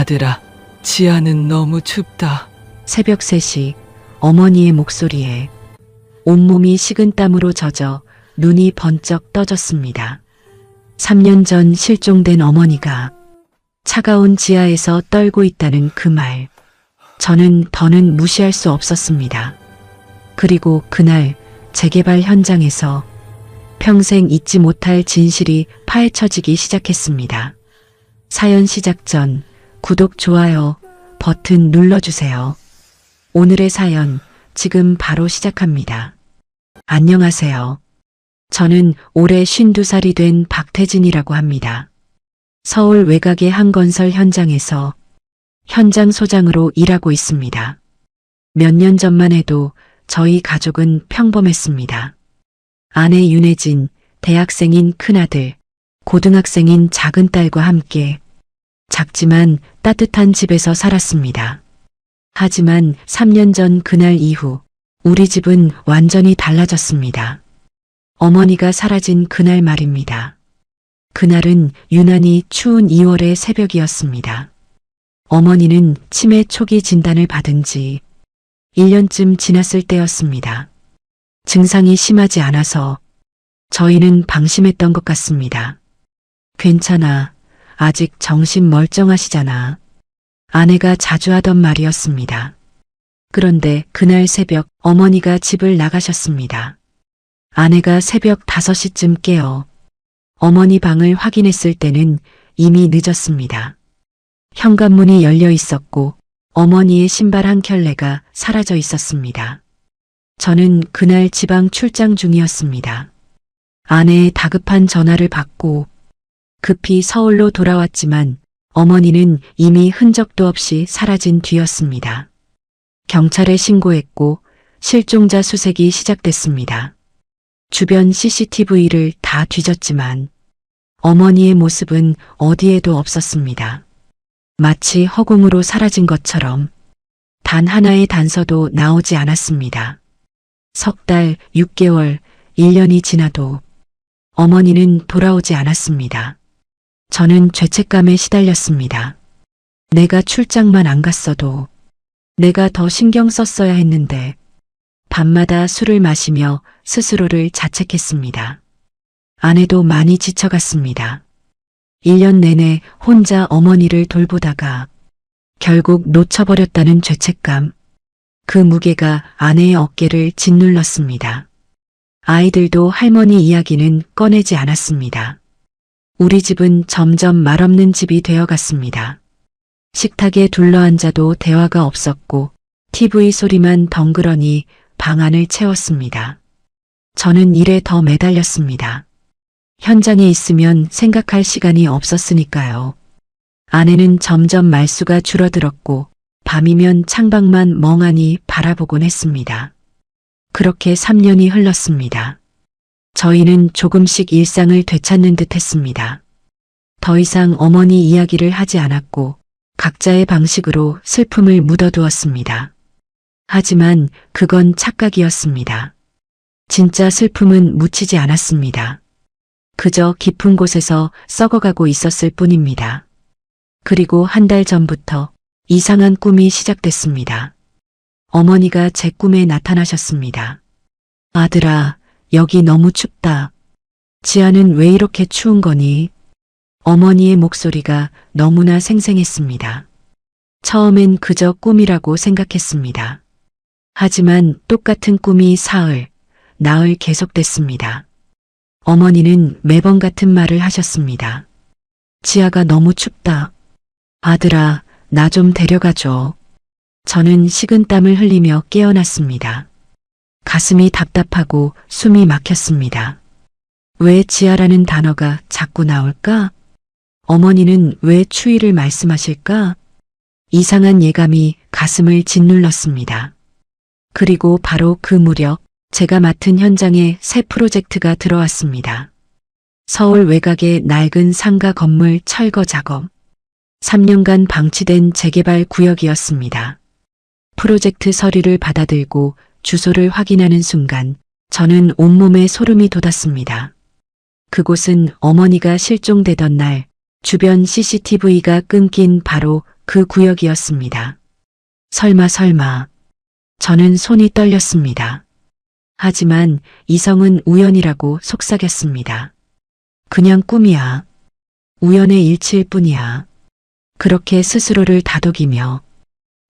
아들아, 지하는 너무 춥다. 새벽 3시 어머니의 목소리에 온몸이 식은땀으로 젖어 눈이 번쩍 떠졌습니다. 3년 전 실종된 어머니가 차가운 지하에서 떨고 있다는 그 말. 저는 더는 무시할 수 없었습니다. 그리고 그날 재개발 현장에서 평생 잊지 못할 진실이 파헤쳐지기 시작했습니다. 사연 시작 전 구독, 좋아요 버튼 눌러주세요. 오늘의 사연 지금 바로 시작합니다. 안녕하세요. 저는 올해 52살이 된 박태진이라고 합니다. 서울 외곽의 한 건설 현장에서 현장 소장으로 일하고 있습니다. 몇 년 전만 해도 저희 가족은 평범했습니다. 아내 윤혜진, 대학생인 큰아들, 고등학생인 작은 딸과 함께 작지만 따뜻한 집에서 살았습니다. 하지만 3년 전 그날 이후 우리 집은 완전히 달라졌습니다. 어머니가 사라진 그날 말입니다. 그날은 유난히 추운 2월의 새벽이었습니다. 어머니는 치매 초기 진단을 받은 지 1년쯤 지났을 때였습니다. 증상이 심하지 않아서 저희는 방심했던 것 같습니다. 괜찮아. 아직 정신 멀쩡하시잖아. 아내가 자주 하던 말이었습니다. 그런데 그날 새벽 어머니가 집을 나가셨습니다. 아내가 새벽 5시쯤 깨어 어머니 방을 확인했을 때는 이미 늦었습니다. 현관문이 열려 있었고 어머니의 신발 한 켤레가 사라져 있었습니다. 저는 그날 지방 출장 중이었습니다. 아내의 다급한 전화를 받고 급히 서울로 돌아왔지만 어머니는 이미 흔적도 없이 사라진 뒤였습니다. 경찰에 신고했고 실종자 수색이 시작됐습니다. 주변 CCTV를 다 뒤졌지만 어머니의 모습은 어디에도 없었습니다. 마치 허공으로 사라진 것처럼 단 하나의 단서도 나오지 않았습니다. 석 달, 6개월, 1년이 지나도 어머니는 돌아오지 않았습니다. 저는 죄책감에 시달렸습니다. 내가 출장만 안 갔어도 내가 더 신경 썼어야 했는데 밤마다 술을 마시며 스스로를 자책했습니다. 아내도 많이 지쳐갔습니다. 1년 내내 혼자 어머니를 돌보다가 결국 놓쳐버렸다는 죄책감. 그 무게가 아내의 어깨를 짓눌렀습니다. 아이들도 할머니 이야기는 꺼내지 않았습니다. 우리 집은 점점 말없는 집이 되어갔습니다. 식탁에 둘러앉아도 대화가 없었고 TV 소리만 덩그러니 방 안을 채웠습니다. 저는 일에 더 매달렸습니다. 현장에 있으면 생각할 시간이 없었으니까요. 아내는 점점 말수가 줄어들었고 밤이면 창밖만 멍하니 바라보곤 했습니다. 그렇게 3년이 흘렀습니다. 저희는 조금씩 일상을 되찾는 듯 했습니다. 더 이상 어머니 이야기를 하지 않았고 각자의 방식으로 슬픔을 묻어두었습니다. 하지만 그건 착각이었습니다. 진짜 슬픔은 묻히지 않았습니다. 그저 깊은 곳에서 썩어가고 있었을 뿐입니다. 그리고 한 달 전부터 이상한 꿈이 시작됐습니다. 어머니가 제 꿈에 나타나셨습니다. 아들아, 여기 너무 춥다. 지하는 왜 이렇게 추운 거니? 어머니의 목소리가 너무나 생생했습니다. 처음엔 그저 꿈이라고 생각했습니다. 하지만 똑같은 꿈이 사흘, 나흘 계속됐습니다. 어머니는 매번 같은 말을 하셨습니다. 지하가 너무 춥다. 아들아, 나 좀 데려가줘. 저는 식은땀을 흘리며 깨어났습니다. 가슴이 답답하고 숨이 막혔습니다. 왜 지하라는 단어가 자꾸 나올까? 어머니는 왜 추위를 말씀하실까? 이상한 예감이 가슴을 짓눌렀습니다. 그리고 바로 그 무렵 제가 맡은 현장에 새 프로젝트가 들어왔습니다. 서울 외곽의 낡은 상가 건물 철거 작업. 3년간 방치된 재개발 구역이었습니다. 프로젝트 서류를 받아들고 주소를 확인하는 순간 저는 온몸에 소름이 돋았습니다. 그곳은 어머니가 실종되던 날 주변 CCTV가 끊긴 바로 그 구역이었습니다. 설마. 저는 손이 떨렸습니다. 하지만 이성은 우연이라고 속삭였습니다. 그냥 꿈이야. 우연의 일치일 뿐이야. 그렇게 스스로를 다독이며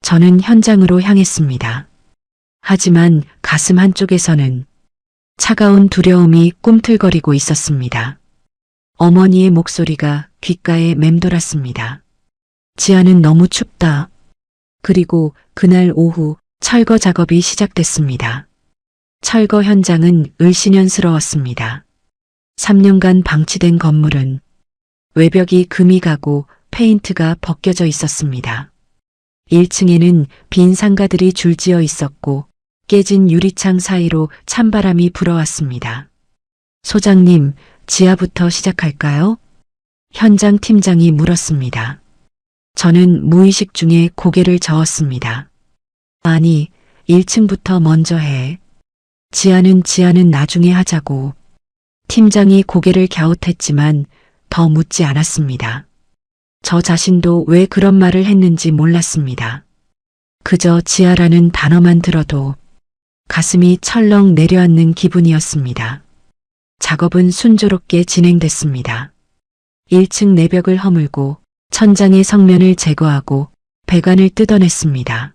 저는 현장으로 향했습니다. 하지만 가슴 한쪽에서는 차가운 두려움이 꿈틀거리고 있었습니다. 어머니의 목소리가 귓가에 맴돌았습니다. 지하는 너무 춥다. 그리고 그날 오후 철거 작업이 시작됐습니다. 철거 현장은 을씨년스러웠습니다. 3년간 방치된 건물은 외벽이 금이 가고 페인트가 벗겨져 있었습니다. 1층에는 빈 상가들이 줄지어 있었고 깨진 유리창 사이로 찬바람이 불어왔습니다. 소장님, 지하부터 시작할까요? 현장 팀장이 물었습니다. 저는 무의식 중에 고개를 저었습니다. 아니, 1층부터 먼저 해. 지하는 나중에 하자고. 팀장이 고개를 갸웃했지만 더 묻지 않았습니다. 저 자신도 왜 그런 말을 했는지 몰랐습니다. 그저 지하라는 단어만 들어도 가슴이 철렁 내려앉는 기분이었습니다. 작업은 순조롭게 진행됐습니다. 1층 내벽을 허물고 천장의 성면을 제거하고 배관을 뜯어냈습니다.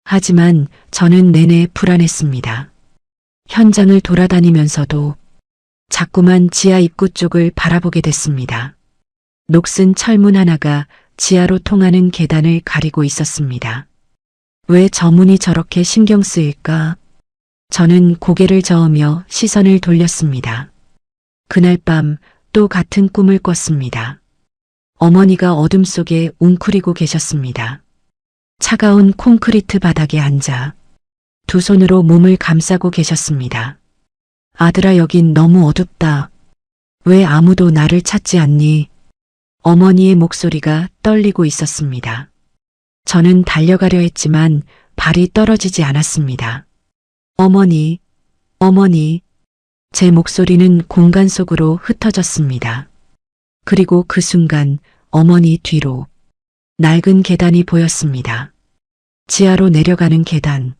하지만 저는 내내 불안했습니다. 현장을 돌아다니면서도 자꾸만 지하 입구 쪽을 바라보게 됐습니다. 녹슨 철문 하나가 지하로 통하는 계단을 가리고 있었습니다. 왜 저 문이 저렇게 신경 쓰일까? 저는 고개를 저으며 시선을 돌렸습니다. 그날 밤 또 같은 꿈을 꿨습니다. 어머니가 어둠 속에 웅크리고 계셨습니다. 차가운 콘크리트 바닥에 앉아 두 손으로 몸을 감싸고 계셨습니다. 아들아, 여긴 너무 어둡다. 왜 아무도 나를 찾지 않니? 어머니의 목소리가 떨리고 있었습니다. 저는 달려가려 했지만 발이 떨어지지 않았습니다. 어머니. 제 목소리는 공간 속으로 흩어졌습니다. 그리고 그 순간 어머니 뒤로 낡은 계단이 보였습니다. 지하로 내려가는 계단.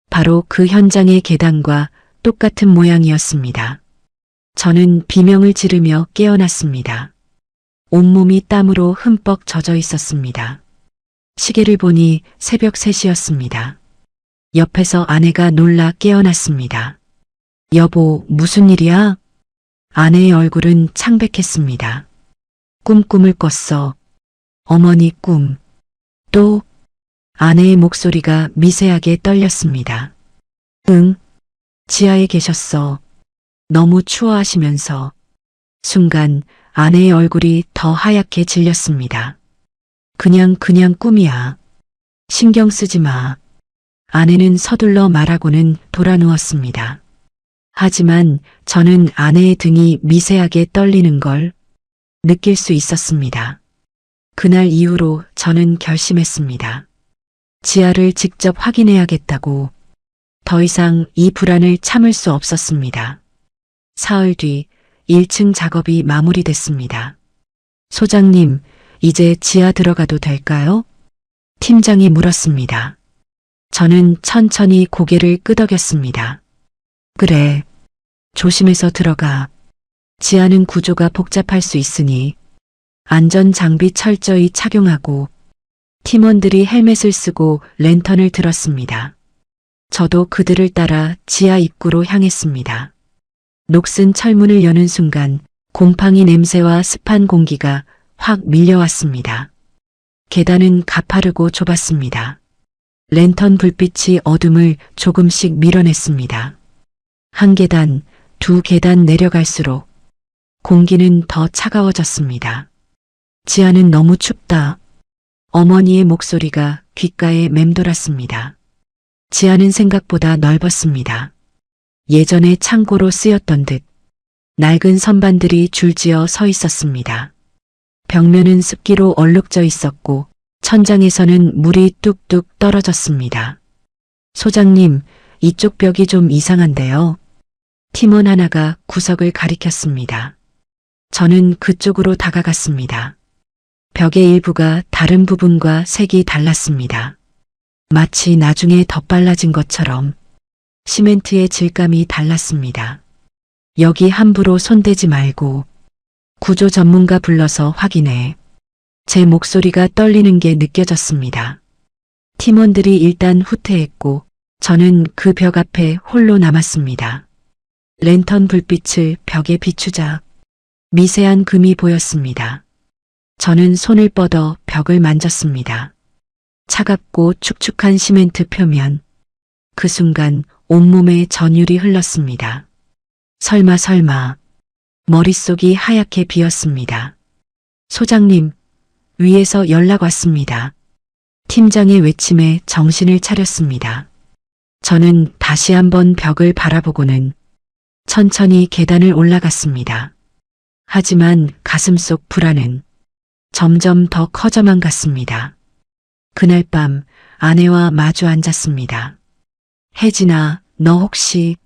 바로 그 현장의 계단과 똑같은 모양이었습니다. 저는 비명을 지르며 깨어났습니다. 온몸이 땀으로 흠뻑 젖어 있었습니다. 시계를 보니 새벽 3시였습니다. 옆에서 아내가 놀라 깨어났습니다. 여보, 무슨 일이야? 아내의 얼굴은 창백했습니다. 꿈을 꿨어. 어머니 꿈. 또? 아내의 목소리가 미세하게 떨렸습니다. 응. 지하에 계셨어. 너무 추워하시면서. 순간 아내의 얼굴이 더 하얗게 질렸습니다. 그냥 꿈이야. 신경 쓰지 마. 아내는 서둘러 말하고는 돌아 누웠습니다. 하지만 저는 아내의 등이 미세하게 떨리는 걸 느낄 수 있었습니다. 그날 이후로 저는 결심했습니다. 지하를 직접 확인해야겠다고. 더 이상 이 불안을 참을 수 없었습니다. 사흘 뒤 1층 작업이 마무리됐습니다. 소장님, 이제 지하 들어가도 될까요? 팀장이 물었습니다. 저는 천천히 고개를 끄덕였습니다. 그래. 조심해서 들어가. 지하는 구조가 복잡할 수 있으니 안전 장비 철저히 착용하고. 팀원들이 헬멧을 쓰고 랜턴을 들었습니다. 저도 그들을 따라 지하 입구로 향했습니다. 녹슨 철문을 여는 순간 곰팡이 냄새와 습한 공기가 확 밀려왔습니다. 계단은 가파르고 좁았습니다. 랜턴 불빛이 어둠을 조금씩 밀어냈습니다. 한 계단, 두 계단 내려갈수록 공기는 더 차가워졌습니다. 지하는 너무 춥다. 어머니의 목소리가 귓가에 맴돌았습니다. 지하는 생각보다 넓었습니다. 예전에 창고로 쓰였던 듯 낡은 선반들이 줄지어 서 있었습니다. 벽면은 습기로 얼룩져 있었고 천장에서는 물이 뚝뚝 떨어졌습니다. 소장님, 이쪽 벽이 좀 이상한데요. 팀원 하나가 구석을 가리켰습니다. 저는 그쪽으로 다가갔습니다. 벽의 일부가 다른 부분과 색이 달랐습니다. 마치 나중에 덧발라진 것처럼 시멘트의 질감이 달랐습니다. 여기 함부로 손대지 말고 구조 전문가 불러서 확인해. 제 목소리가 떨리는 게 느껴졌습니다. 팀원들이 일단 후퇴했고 저는 그 벽 앞에 홀로 남았습니다. 랜턴 불빛을 벽에 비추자 미세한 금이 보였습니다. 저는 손을 뻗어 벽을 만졌습니다. 차갑고 축축한 시멘트 표면. 그 순간 온몸에 전율이 흘렀습니다. 설마. 머릿속이 하얗게 비었습니다. 소장님, 위에서 연락 왔습니다. 팀장의 외침에 정신을 차렸습니다. 저는 다시 한번 벽을 바라보고는 천천히 계단을 올라갔습니다. 하지만 가슴속 불안은 점점 더 커져만 갔습니다. 그날 밤 아내와 마주 앉았습니다. 혜진아, 너 혹시...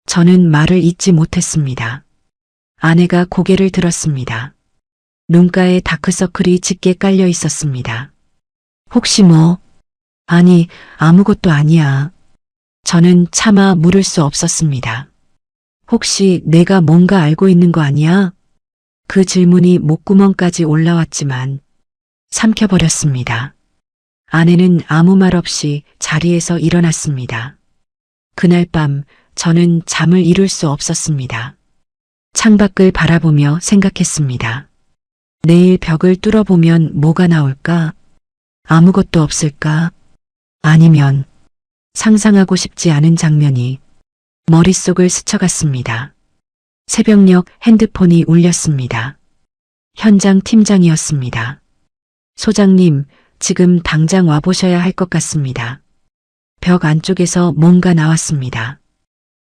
저는 말을 잇지 못했습니다. 아내가 고개를 들었습니다. 눈가에 다크서클이 짙게 깔려 있었습니다. 혹시 뭐? 아니, 아무것도 아니야. 저는 차마 물을 수 없었습니다. 혹시 내가 뭔가 알고 있는 거 아니야? 그 질문이 목구멍까지 올라왔지만 삼켜버렸습니다. 아내는 아무 말 없이 자리에서 일어났습니다. 그날 밤 저는 잠을 이룰 수 없었습니다. 창밖을 바라보며 생각했습니다. 내일 벽을 뚫어보면 뭐가 나올까? 아무것도 없을까? 아니면 상상하고 싶지 않은 장면이 머릿속을 스쳐갔습니다. 새벽녘 핸드폰이 울렸습니다. 현장 팀장이었습니다. 소장님, 지금 당장 와보셔야 할 것 같습니다. 벽 안쪽에서 뭔가 나왔습니다.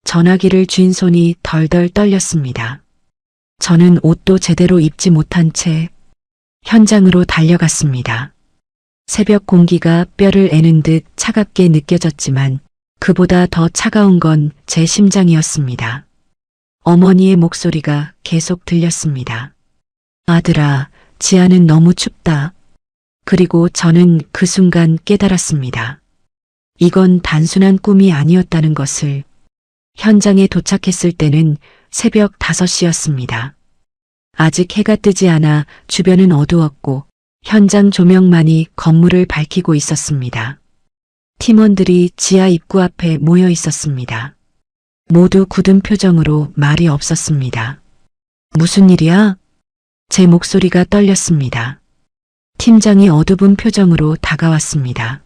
전화기를 쥔 손이 덜덜 떨렸습니다. 저는 옷도 제대로 입지 못한 채 현장으로 달려갔습니다. 새벽 공기가 뼈를 애는 듯 차갑게 느껴졌지만 그보다 더 차가운 건 제 심장이었습니다. 어머니의 목소리가 계속 들렸습니다. 아들아, 지하는 너무 춥다. 그리고 저는 그 순간 깨달았습니다. 이건 단순한 꿈이 아니었다는 것을. 현장에 도착했을 때는 새벽 5시였습니다. 아직 해가 뜨지 않아 주변은 어두웠고 현장 조명만이 건물을 밝히고 있었습니다. 팀원들이 지하 입구 앞에 모여 있었습니다. 모두 굳은 표정으로 말이 없었습니다. 무슨 일이야? 제 목소리가 떨렸습니다. 팀장이 어두운 표정으로 다가왔습니다.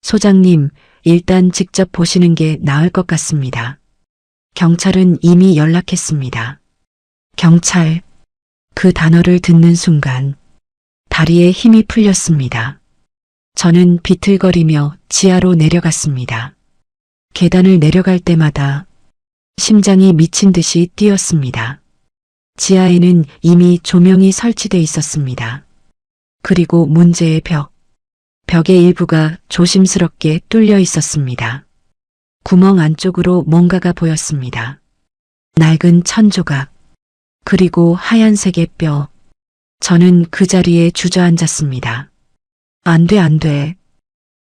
소장님, 일단 직접 보시는 게 나을 것 같습니다. 경찰은 이미 연락했습니다. 경찰. 그 단어를 듣는 순간 다리에 힘이 풀렸습니다. 저는 비틀거리며 지하로 내려갔습니다. 계단을 내려갈 때마다 심장이 미친 듯이 뛰었습니다. 지하에는 이미 조명이 설치돼 있었습니다. 그리고 문제의 벽의 일부가 조심스럽게 뚫려 있었습니다. 구멍 안쪽으로 뭔가가 보였습니다. 낡은 천조각, 그리고 하얀색의 뼈. 저는 그 자리에 주저앉았습니다. 안 돼.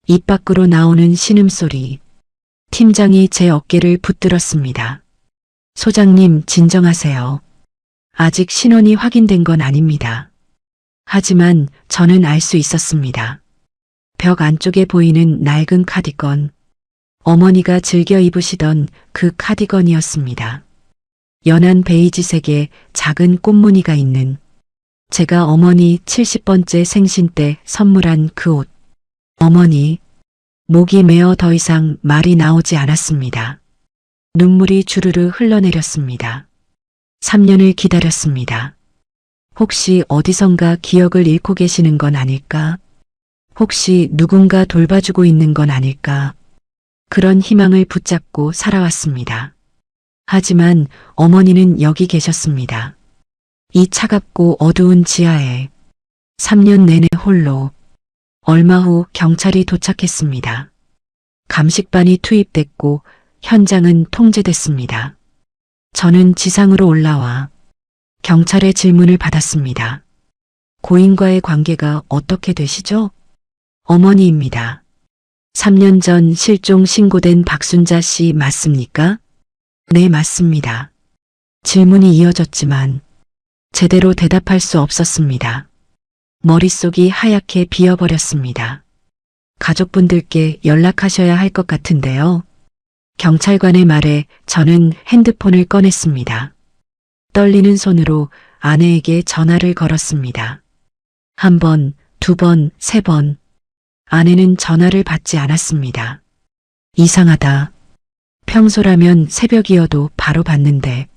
입 밖으로 나오는 신음소리. 팀장이 제 어깨를 붙들었습니다. 소장님, 진정하세요. 아직 신원이 확인된 건 아닙니다. 하지만 저는 알 수 있었습니다. 벽 안쪽에 보이는 낡은 카디건. 어머니가 즐겨 입으시던 그 카디건이었습니다. 연한 베이지색에 작은 꽃무늬가 있는, 제가 어머니 70번째 생신 때 선물한 그 옷. 어머니, 목이 메어 더 이상 말이 나오지 않았습니다. 눈물이 주르르 흘러내렸습니다. 3년을 기다렸습니다. 혹시 어디선가 기억을 잃고 계시는 건 아닐까? 혹시 누군가 돌봐주고 있는 건 아닐까? 그런 희망을 붙잡고 살아왔습니다. 하지만 어머니는 여기 계셨습니다. 이 차갑고 어두운 지하에 3년 내내 홀로. 얼마 후 경찰이 도착했습니다. 감식반이 투입됐고 현장은 통제됐습니다. 저는 지상으로 올라와 경찰의 질문을 받았습니다. 고인과의 관계가 어떻게 되시죠? 어머니입니다. 3년 전 실종 신고된 박순자 씨 맞습니까? 네, 맞습니다. 질문이 이어졌지만 제대로 대답할 수 없었습니다. 머릿속이 하얗게 비어버렸습니다. 가족분들께 연락하셔야 할 것 같은데요. 경찰관의 말에 저는 핸드폰을 꺼냈습니다. 떨리는 손으로 아내에게 전화를 걸었습니다. 한 번, 두 번, 세 번. 아내는 전화를 받지 않았습니다. 이상하다. 평소라면 새벽이어도 바로 받는데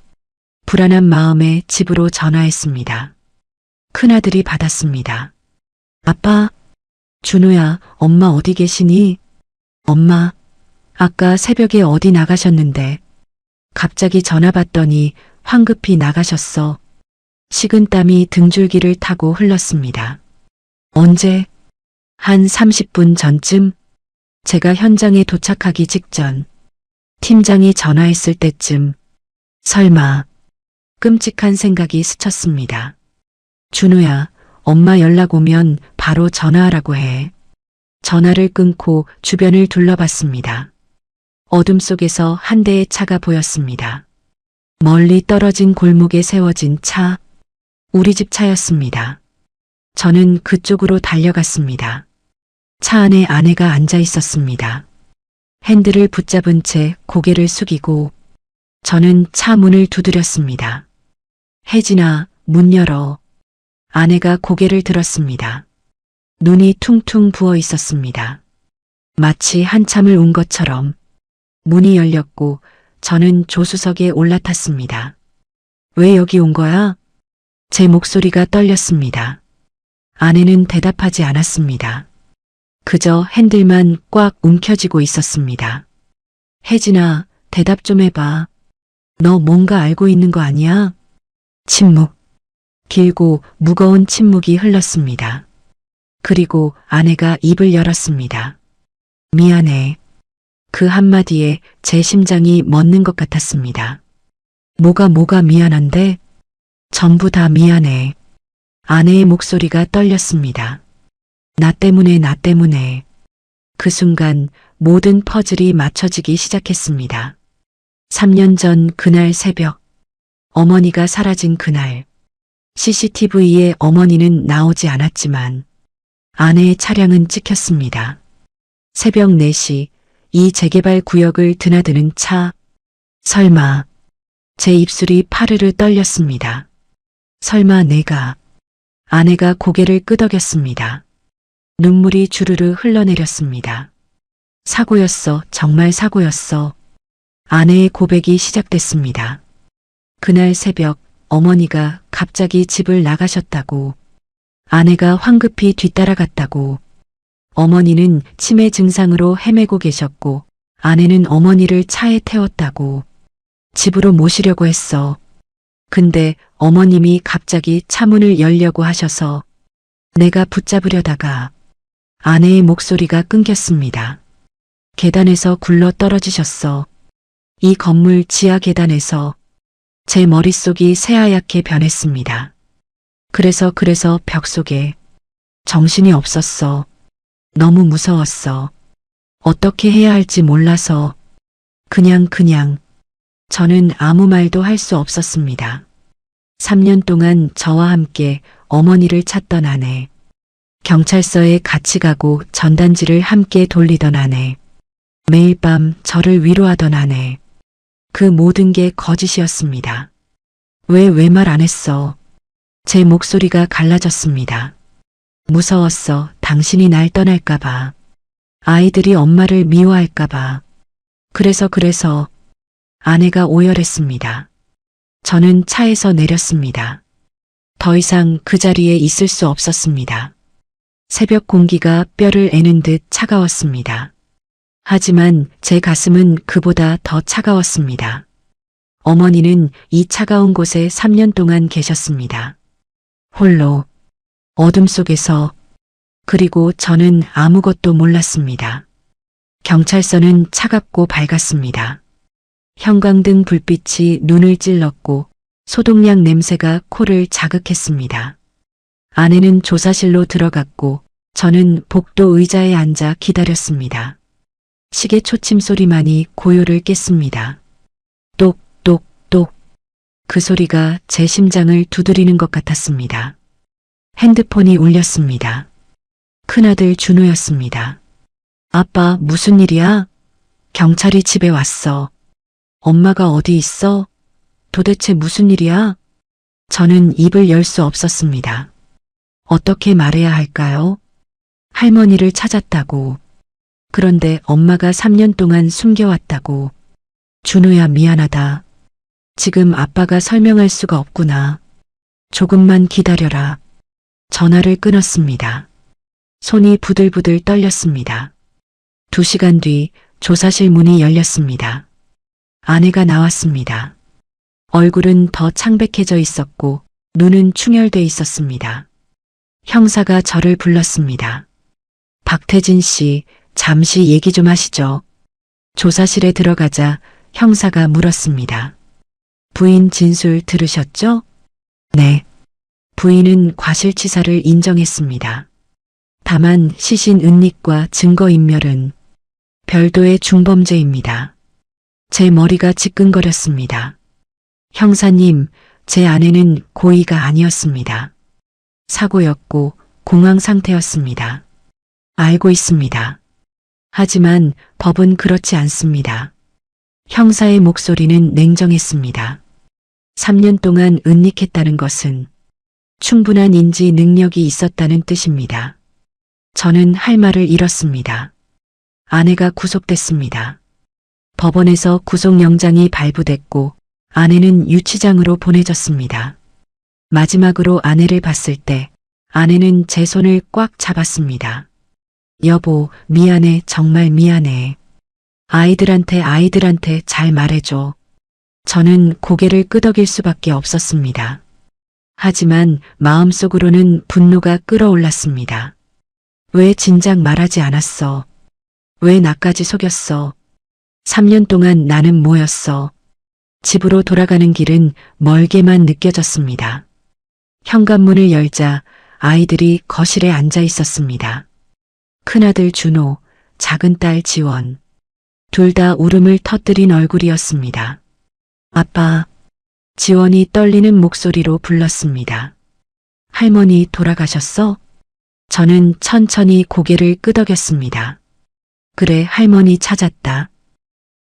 불안한 마음에 집으로 전화했습니다. 큰아들이 받았습니다. 아빠, 준호야, 엄마 어디 계시니? 엄마, 아까 새벽에 어디 나가셨는데 갑자기 전화 받더니 황급히 나가셨어. 식은땀이 등줄기를 타고 흘렀습니다. 언제? 한 30분 전쯤? 제가 현장에 도착하기 직전. 팀장이 전화했을 때쯤. 설마. 끔찍한 생각이 스쳤습니다. 준호야, 엄마 연락 오면 바로 전화하라고 해. 전화를 끊고 주변을 둘러봤습니다. 어둠 속에서 한 대의 차가 보였습니다. 멀리 떨어진 골목에 세워진 차. 우리 집 차였습니다. 저는 그쪽으로 달려갔습니다. 차 안에 아내가 앉아 있었습니다. 핸들을 붙잡은 채 고개를 숙이고 저는 차 문을 두드렸습니다. 혜진아, 문 열어. 아내가 고개를 들었습니다. 눈이 퉁퉁 부어 있었습니다. 마치 한참을 운 것처럼 문이 열렸고 저는 조수석에 올라탔습니다. 왜 여기 온 거야? 제 목소리가 떨렸습니다. 아내는 대답하지 않았습니다. 그저 핸들만 꽉 움켜쥐고 있었습니다. 혜진아, 대답 좀 해봐. 너 뭔가 알고 있는 거 아니야? 침묵. 길고 무거운 침묵이 흘렀습니다. 그리고 아내가 입을 열었습니다. 미안해. 그 한마디에 제 심장이 멎는 것 같았습니다. 뭐가 미안한데? 전부 다 미안해. 아내의 목소리가 떨렸습니다. 나 때문에. 그 순간 모든 퍼즐이 맞춰지기 시작했습니다. 3년 전 그날 새벽, 어머니가 사라진 그날, CCTV에 어머니는 나오지 않았지만 아내의 차량은 찍혔습니다. 새벽 4시, 이 재개발 구역을 드나드는 차. 설마. 제 입술이 파르르 떨렸습니다. 설마 내가. 아내가 고개를 끄덕였습니다. 눈물이 주르르 흘러내렸습니다. 사고였어, 정말 사고였어. 아내의 고백이 시작됐습니다. 그날 새벽 어머니가 갑자기 집을 나가셨다고. 아내가 황급히 뒤따라갔다고. 어머니는 치매 증상으로 헤매고 계셨고 아내는 어머니를 차에 태웠다고. 집으로 모시려고 했어. 근데 어머님이 갑자기 차문을 열려고 하셔서 내가 붙잡으려다가 아내의 목소리가 끊겼습니다. 계단에서 굴러 떨어지셨어. 이 건물 지하 계단에서. 제 머릿속이 새하얗게 변했습니다. 그래서 벽 속에. 정신이 없었어. 너무 무서웠어. 어떻게 해야 할지 몰라서. 그냥. 저는 아무 말도 할 수 없었습니다. 3년 동안 저와 함께 어머니를 찾던 아내. 경찰서에 같이 가고 전단지를 함께 돌리던 아내. 매일 밤 저를 위로하던 아내. 그 모든 게 거짓이었습니다. 왜 말 안 했어? 제 목소리가 갈라졌습니다. 무서웠어. 당신이 날 떠날까봐. 아이들이 엄마를 미워할까봐. 그래서 아내가 오열했습니다. 저는 차에서 내렸습니다. 더 이상 그 자리에 있을 수 없었습니다. 새벽 공기가 뼈를 애는 듯 차가웠습니다. 하지만 제 가슴은 그보다 더 차가웠습니다. 어머니는 이 차가운 곳에 3년 동안 계셨습니다. 홀로, 어둠 속에서. 그리고 저는 아무것도 몰랐습니다. 경찰서는 차갑고 밝았습니다. 형광등 불빛이 눈을 찔렀고 소독약 냄새가 코를 자극했습니다. 아내는 조사실로 들어갔고 저는 복도 의자에 앉아 기다렸습니다. 시계 초침 소리만이 고요를 깼습니다. 똑똑똑. 그 소리가 제 심장을 두드리는 것 같았습니다. 핸드폰이 울렸습니다. 큰아들 준호였습니다. 아빠, 무슨 일이야? 경찰이 집에 왔어. 엄마가 어디 있어? 도대체 무슨 일이야? 저는 입을 열 수 없었습니다. 어떻게 말해야 할까요? 할머니를 찾았다고. 그런데 엄마가 3년 동안 숨겨왔다고. 준호야, 미안하다. 지금 아빠가 설명할 수가 없구나. 조금만 기다려라. 전화를 끊었습니다. 손이 부들부들 떨렸습니다. 2시간 뒤 조사실 문이 열렸습니다. 아내가 나왔습니다. 얼굴은 더 창백해져 있었고 눈은 충혈돼 있었습니다. 형사가 저를 불렀습니다. 박태진 씨, 잠시 얘기 좀 하시죠. 조사실에 들어가자 형사가 물었습니다. 부인 진술 들으셨죠? 네. 부인은 과실치사를 인정했습니다. 다만 시신 은닉과 증거인멸은 별도의 중범죄입니다. 제 머리가 지끈거렸습니다. 형사님, 제 아내는 고의가 아니었습니다. 사고였고 공황 상태였습니다. 알고 있습니다. 하지만 법은 그렇지 않습니다. 형사의 목소리는 냉정했습니다. 3년 동안 은닉했다는 것은 충분한 인지 능력이 있었다는 뜻입니다. 저는 할 말을 잃었습니다. 아내가 구속됐습니다. 법원에서 구속영장이 발부됐고 아내는 유치장으로 보내졌습니다. 마지막으로 아내를 봤을 때 아내는 제 손을 꽉 잡았습니다. 여보, 미안해, 정말 미안해. 아이들한테 잘 말해줘. 저는 고개를 끄덕일 수밖에 없었습니다. 하지만 마음속으로는 분노가 끓어올랐습니다. 왜 진작 말하지 않았어? 왜 나까지 속였어? 3년 동안 나는 뭐였어? 집으로 돌아가는 길은 멀게만 느껴졌습니다. 현관문을 열자 아이들이 거실에 앉아 있었습니다. 큰아들 준호, 작은딸 지원. 둘 다 울음을 터뜨린 얼굴이었습니다. 아빠, 지원이 떨리는 목소리로 불렀습니다. 할머니 돌아가셨어? 저는 천천히 고개를 끄덕였습니다. 그래, 할머니 찾았다.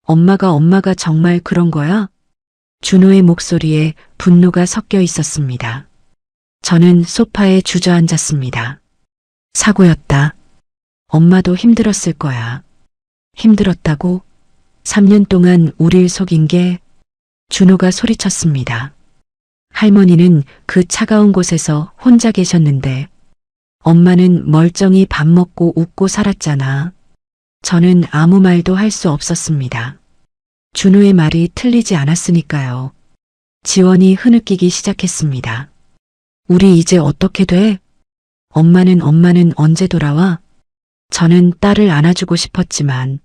엄마가 정말 그런 거야? 준호의 목소리에 분노가 섞여 있었습니다. 저는 소파에 주저앉았습니다. 사고였다. 엄마도 힘들었을 거야. 힘들었다고? 3년 동안 우릴 속인 게? 준호가 소리쳤습니다. 할머니는 그 차가운 곳에서 혼자 계셨는데 엄마는 멀쩡히 밥 먹고 웃고 살았잖아. 저는 아무 말도 할 수 없었습니다. 준호의 말이 틀리지 않았으니까요. 지원이 흐느끼기 시작했습니다. 우리 이제 어떻게 돼? 엄마는 언제 돌아와? 저는 딸을 안아주고 싶었지만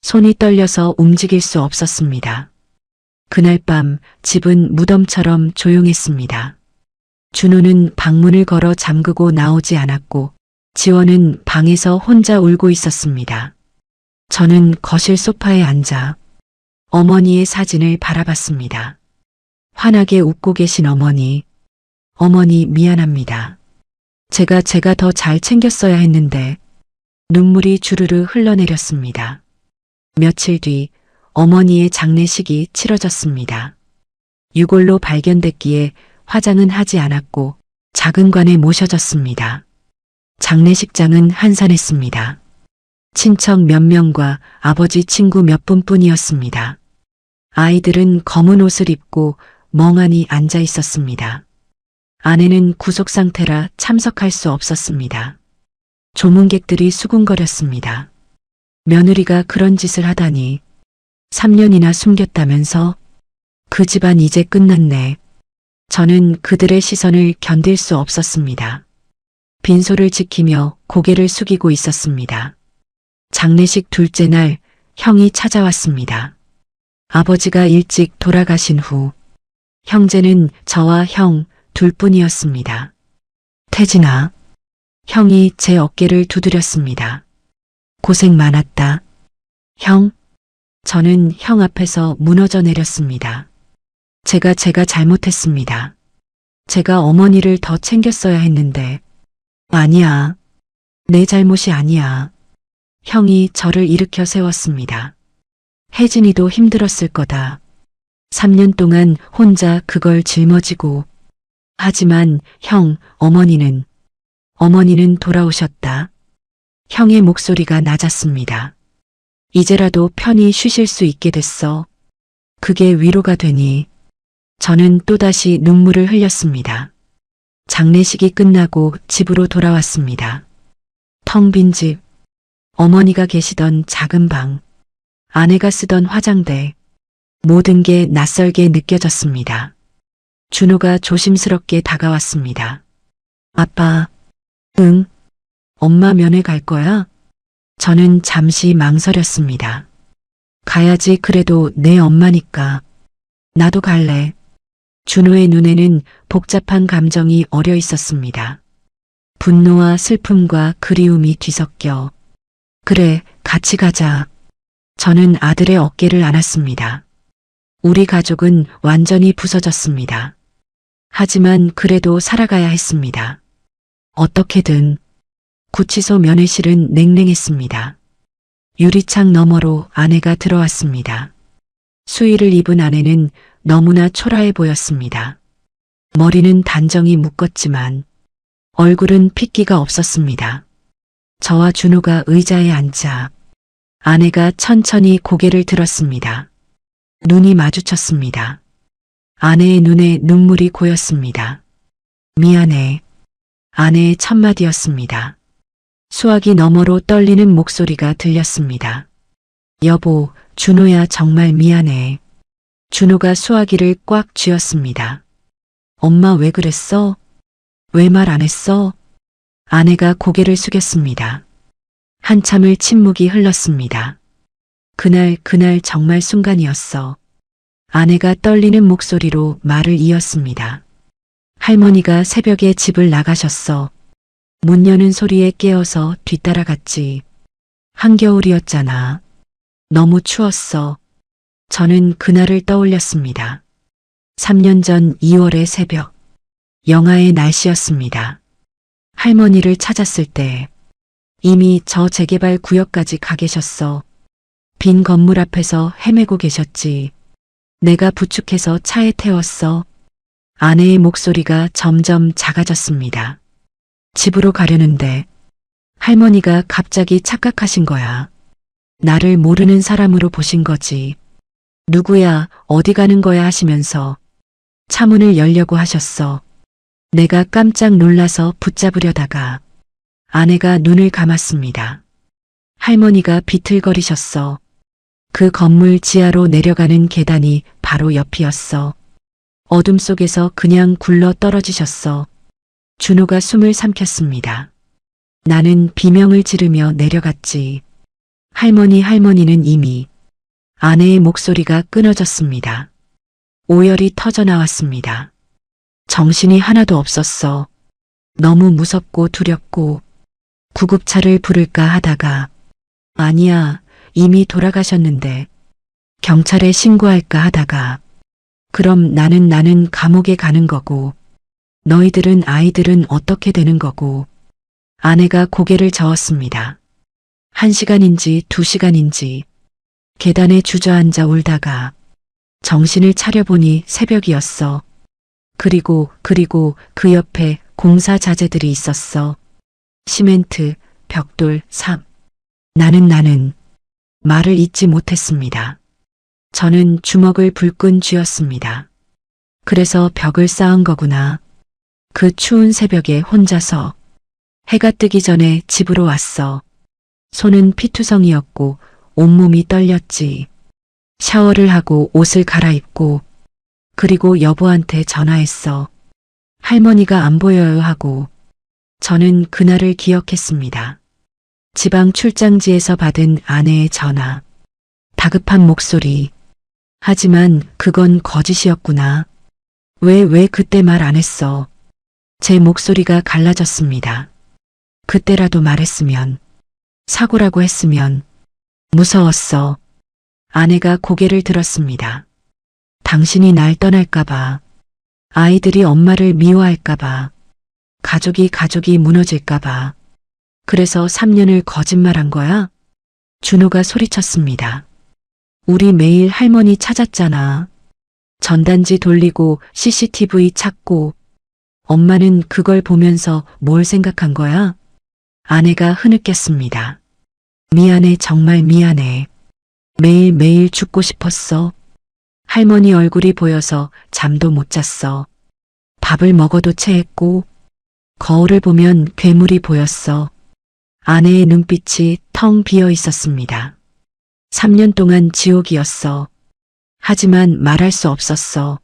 손이 떨려서 움직일 수 없었습니다. 그날 밤 집은 무덤처럼 조용했습니다. 준호는 방문을 걸어 잠그고 나오지 않았고 지원은 방에서 혼자 울고 있었습니다. 저는 거실 소파에 앉아 어머니의 사진을 바라봤습니다. 환하게 웃고 계신 어머니. 어머니 미안합니다. 제가 더 잘 챙겼어야 했는데 눈물이 주르르 흘러내렸습니다. 며칠 뒤 어머니의 장례식이 치러졌습니다. 유골로 발견됐기에 화장은 하지 않았고 작은 관에 모셔졌습니다. 장례식장은 한산했습니다. 친척 몇 명과 아버지 친구 몇 분뿐이었습니다. 아이들은 검은 옷을 입고 멍하니 앉아 있었습니다. 아내는 구속 상태라 참석할 수 없었습니다. 조문객들이 수군거렸습니다. 며느리가 그런 짓을 하다니 3년이나 숨겼다면서? 그 집안 이제 끝났네. 저는 그들의 시선을 견딜 수 없었습니다. 빈소를 지키며 고개를 숙이고 있었습니다. 장례식 둘째 날 형이 찾아왔습니다. 아버지가 일찍 돌아가신 후 형제는 저와 형 둘뿐이었습니다. 혜진아. 형이 제 어깨를 두드렸습니다. 고생 많았다. 형. 저는 형 앞에서 무너져 내렸습니다. 제가 잘못했습니다. 제가 어머니를 더 챙겼어야 했는데. 아니야. 내 잘못이 아니야. 형이 저를 일으켜 세웠습니다. 혜진이도 힘들었을 거다. 3년 동안 혼자 그걸 짊어지고. 하지만 형, 어머니는 돌아오셨다. 형의 목소리가 낮았습니다. 이제라도 편히 쉬실 수 있게 됐어. 그게 위로가 되니. 저는 또다시 눈물을 흘렸습니다. 장례식이 끝나고 집으로 돌아왔습니다. 텅 빈 집, 어머니가 계시던 작은 방, 아내가 쓰던 화장대, 모든 게 낯설게 느껴졌습니다. 준호가 조심스럽게 다가왔습니다. 아빠, 응? 엄마 면회 갈 거야? 저는 잠시 망설였습니다. 가야지, 그래도 내 엄마니까. 나도 갈래. 준호의 눈에는 복잡한 감정이 어려 있었습니다. 분노와 슬픔과 그리움이 뒤섞여. 그래, 같이 가자. 저는 아들의 어깨를 안았습니다. 우리 가족은 완전히 부서졌습니다. 하지만 그래도 살아가야 했습니다. 어떻게든. 구치소 면회실은 냉랭했습니다. 유리창 너머로 아내가 들어왔습니다. 수의를 입은 아내는 너무나 초라해 보였습니다. 머리는 단정히 묶었지만 얼굴은 핏기가 없었습니다. 저와 준호가 의자에 앉자 아내가 천천히 고개를 들었습니다. 눈이 마주쳤습니다. 아내의 눈에 눈물이 고였습니다. 미안해. 아내의 첫마디였습니다. 수화기 너머로 떨리는 목소리가 들렸습니다. 여보, 준호야, 정말 미안해. 준호가 수화기를 꽉 쥐었습니다. 엄마 왜 그랬어? 왜 말 안 했어? 아내가 고개를 숙였습니다. 한참을 침묵이 흘렀습니다. 그날 정말 순간이었어. 아내가 떨리는 목소리로 말을 이었습니다. 할머니가 새벽에 집을 나가셨어. 문 여는 소리에 깨어서 뒤따라갔지. 한겨울이었잖아. 너무 추웠어. 저는 그날을 떠올렸습니다. 3년 전 2월의 새벽. 영하의 날씨였습니다. 할머니를 찾았을 때 이미 저 재개발 구역까지 가 계셨어. 빈 건물 앞에서 헤매고 계셨지. 내가 부축해서 차에 태웠어. 아내의 목소리가 점점 작아졌습니다. 집으로 가려는데 할머니가 갑자기 착각하신 거야. 나를 모르는 사람으로 보신 거지. 누구야, 어디 가는 거야 하시면서 차문을 열려고 하셨어. 내가 깜짝 놀라서 붙잡으려다가 아내가 눈을 감았습니다. 할머니가 비틀거리셨어. 그 건물 지하로 내려가는 계단이 바로 옆이었어. 어둠 속에서 그냥 굴러 떨어지셨어. 준호가 숨을 삼켰습니다. 나는 비명을 지르며 내려갔지. 할머니는 이미. 아내의 목소리가 끊어졌습니다. 오열이 터져나왔습니다. 정신이 하나도 없었어. 너무 무섭고 두렵고 구급차를 부를까 하다가 아니야, 이미 돌아가셨는데 경찰에 신고할까 하다가 그럼 나는 감옥에 가는 거고 너희들은 아이들은 어떻게 되는 거고. 아내가 고개를 저었습니다. 1시간인지 2시간인지 계단에 주저앉아 울다가 정신을 차려보니 새벽이었어. 그리고 그 옆에 공사 자재들이 있었어. 시멘트, 벽돌, 삽. 나는 말을 잇지 못했습니다. 저는 주먹을 불끈 쥐었습니다. 그래서 벽을 쌓은 거구나. 그 추운 새벽에 혼자서 해가 뜨기 전에 집으로 왔어. 손은 피투성이었고 온몸이 떨렸지. 샤워를 하고 옷을 갈아입고 그리고 여보한테 전화했어. 할머니가 안 보여요 하고. 저는 그날을 기억했습니다. 지방 출장지에서 받은 아내의 전화. 다급한 목소리. 하지만 그건 거짓이었구나. 왜 그때 말 안 했어. 제 목소리가 갈라졌습니다. 그때라도 말했으면, 사고라고 했으면, 무서웠어. 아내가 고개를 들었습니다. 당신이 날 떠날까봐, 아이들이 엄마를 미워할까봐, 가족이 무너질까봐, 그래서 3년을 거짓말한 거야? 준호가 소리쳤습니다. 우리 매일 할머니 찾았잖아. 전단지 돌리고 CCTV 찾고, 엄마는 그걸 보면서 뭘 생각한 거야? 아내가 흐느꼈습니다. 미안해, 정말 미안해. 매일매일 죽고 싶었어. 할머니 얼굴이 보여서 잠도 못 잤어. 밥을 먹어도 체했고, 거울을 보면 괴물이 보였어. 아내의 눈빛이 텅 비어 있었습니다. 3년 동안 지옥이었어. 하지만 말할 수 없었어.